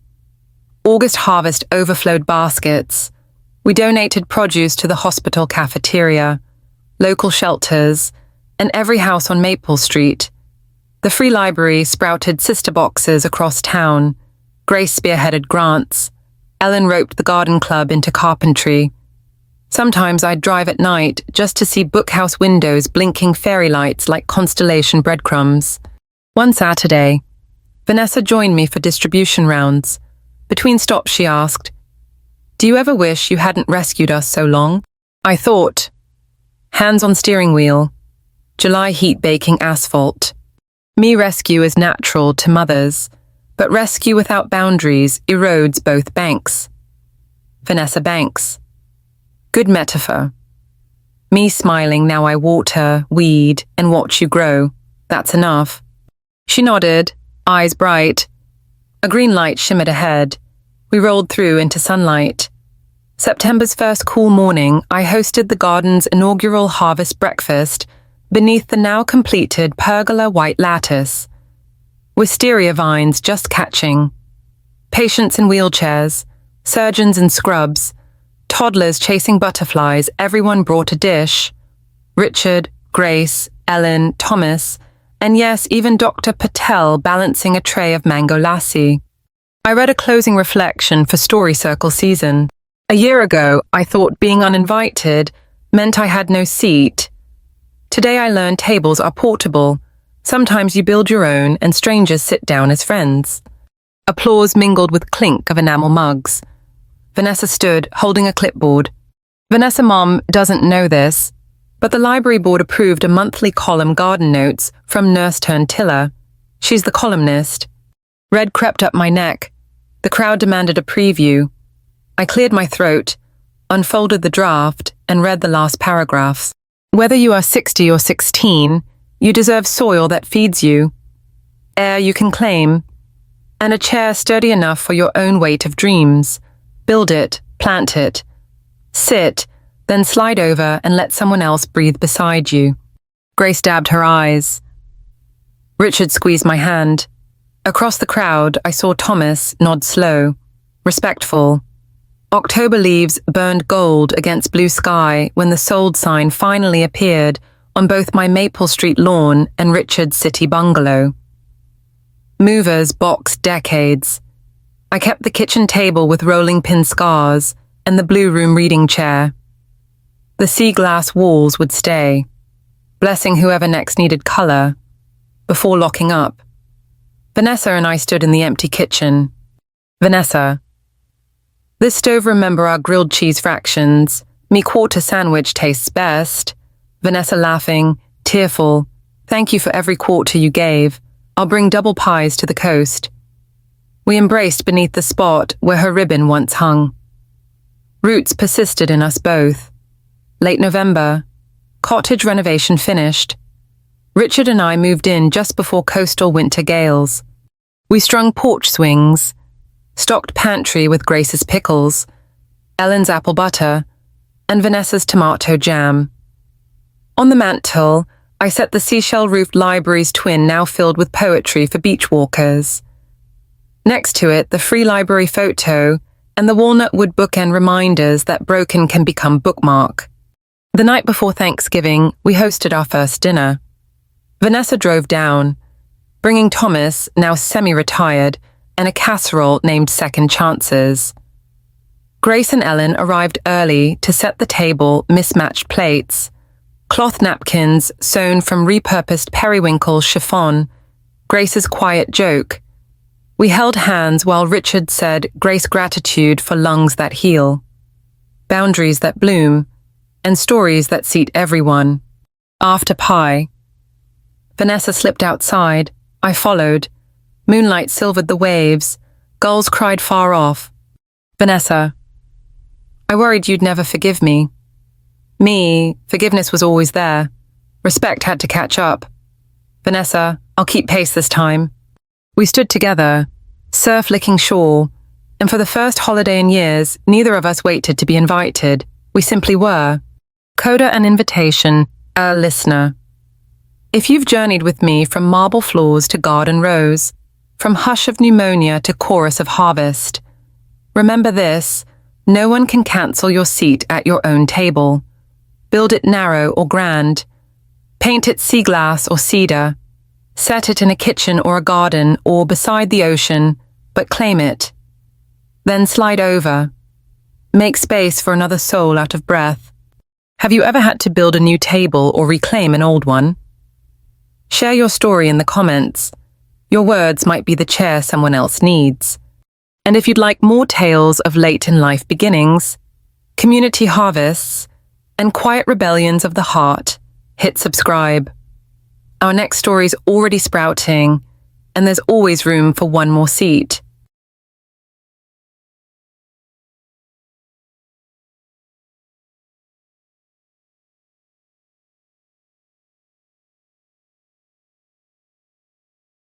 August harvest overflowed baskets. We donated produce to the hospital cafeteria, local shelters, and every house on Maple Street. The free library sprouted sister boxes across town. Grace spearheaded grants. Ellen roped the garden club into carpentry. Sometimes I'd drive at night just to see bookhouse windows blinking fairy lights like constellation breadcrumbs. One Saturday, Vanessa joined me for distribution rounds. Between stops she asked, "Do you ever wish you hadn't rescued us so long?" I thought. Hands on steering wheel. July heat baking asphalt. Me rescue is natural to mothers, but rescue without boundaries erodes both banks. Vanessa Banks. Good metaphor. Me smiling now I water, weed, and watch you grow. That's enough. She nodded, eyes bright. A green light shimmered ahead. We rolled through into sunlight. September's first cool morning, I hosted the garden's inaugural harvest breakfast beneath the now completed pergola white lattice. Wisteria vines just catching. Patients in wheelchairs, surgeons in scrubs, toddlers chasing butterflies, everyone brought a dish. Richard, Grace, Ellen, Thomas, and yes, even Dr. Patel balancing a tray of mango lassi. I read a closing reflection for Story Circle season. A year ago, I thought being uninvited meant I had no seat. Today I learned tables are portable. Sometimes you build your own and strangers sit down as friends. Applause mingled with clink of enamel mugs. Vanessa stood, holding a clipboard. Vanessa Mom doesn't know this, but the library board approved a monthly column garden notes from nurse-turned-tiller. She's the columnist. Red crept up my neck. The crowd demanded a preview. I cleared my throat, unfolded the draft, and read the last paragraphs. Whether you are 60 or 16, you deserve soil that feeds you, air you can claim, and a chair sturdy enough for your own weight of dreams. Build it, plant it, sit, then slide over and let someone else breathe beside you. Grace dabbed her eyes. Richard squeezed my hand. Across the crowd, I saw Thomas nod slow, respectful. October leaves burned gold against blue sky when the sold sign finally appeared on both my Maple Street lawn and Richard's city bungalow. Movers boxed decades. I kept the kitchen table with rolling pin scars and the blue room reading chair. The sea glass walls would stay, blessing whoever next needed color, before locking up. Vanessa and I stood in the empty kitchen. Vanessa. This stove remember our grilled cheese fractions. Me quarter sandwich tastes best. Vanessa laughing, tearful. Thank you for every quarter you gave. I'll bring double pies to the coast. We embraced beneath the spot where her ribbon once hung. Roots persisted in us both. Late November, cottage renovation finished. Richard and I moved in just before coastal winter gales. We strung porch swings, stocked pantry with Grace's pickles, Ellen's apple butter, and Vanessa's tomato jam. On the mantel, I set the seashell-roofed library's twin now filled with poetry for beach walkers. Next to it, the free library photo and the walnut wood bookend reminders that broken can become bookmark. The night before Thanksgiving, we hosted our first dinner. Vanessa drove down, bringing Thomas, now semi-retired, and a casserole named Second Chances. Grace and Ellen arrived early to set the table mismatched plates, Cloth napkins sewn from repurposed periwinkle chiffon, Grace's quiet joke. We held hands while Richard said Grace gratitude for lungs that heal, boundaries that bloom, and stories that seat everyone. After pie, Vanessa slipped outside. I followed. Moonlight silvered the waves. Gulls cried far off. Vanessa, I worried you'd never forgive me. Forgiveness was always there. Respect had to catch up. Vanessa, I'll keep pace this time. We stood together, surf-licking shore, and for the first holiday in years, neither of us waited to be invited. We simply were. Coda an invitation, a listener. If you've journeyed with me from marble floors to garden rose, from hush of pneumonia to chorus of harvest, remember this: no one can cancel your seat at your own table. Build it narrow or grand. Paint it sea glass or cedar. Set it in a kitchen or a garden or beside the ocean, but claim it. Then slide over. Make space for another soul out of breath. Have you ever had to build a new table or reclaim an old one? Share your story in the comments. Your words might be the chair someone else needs. And if you'd like more tales of late-in-life beginnings, community harvests, and quiet rebellions of the heart, hit subscribe. Our next story's already sprouting, and there's always room for one more seat.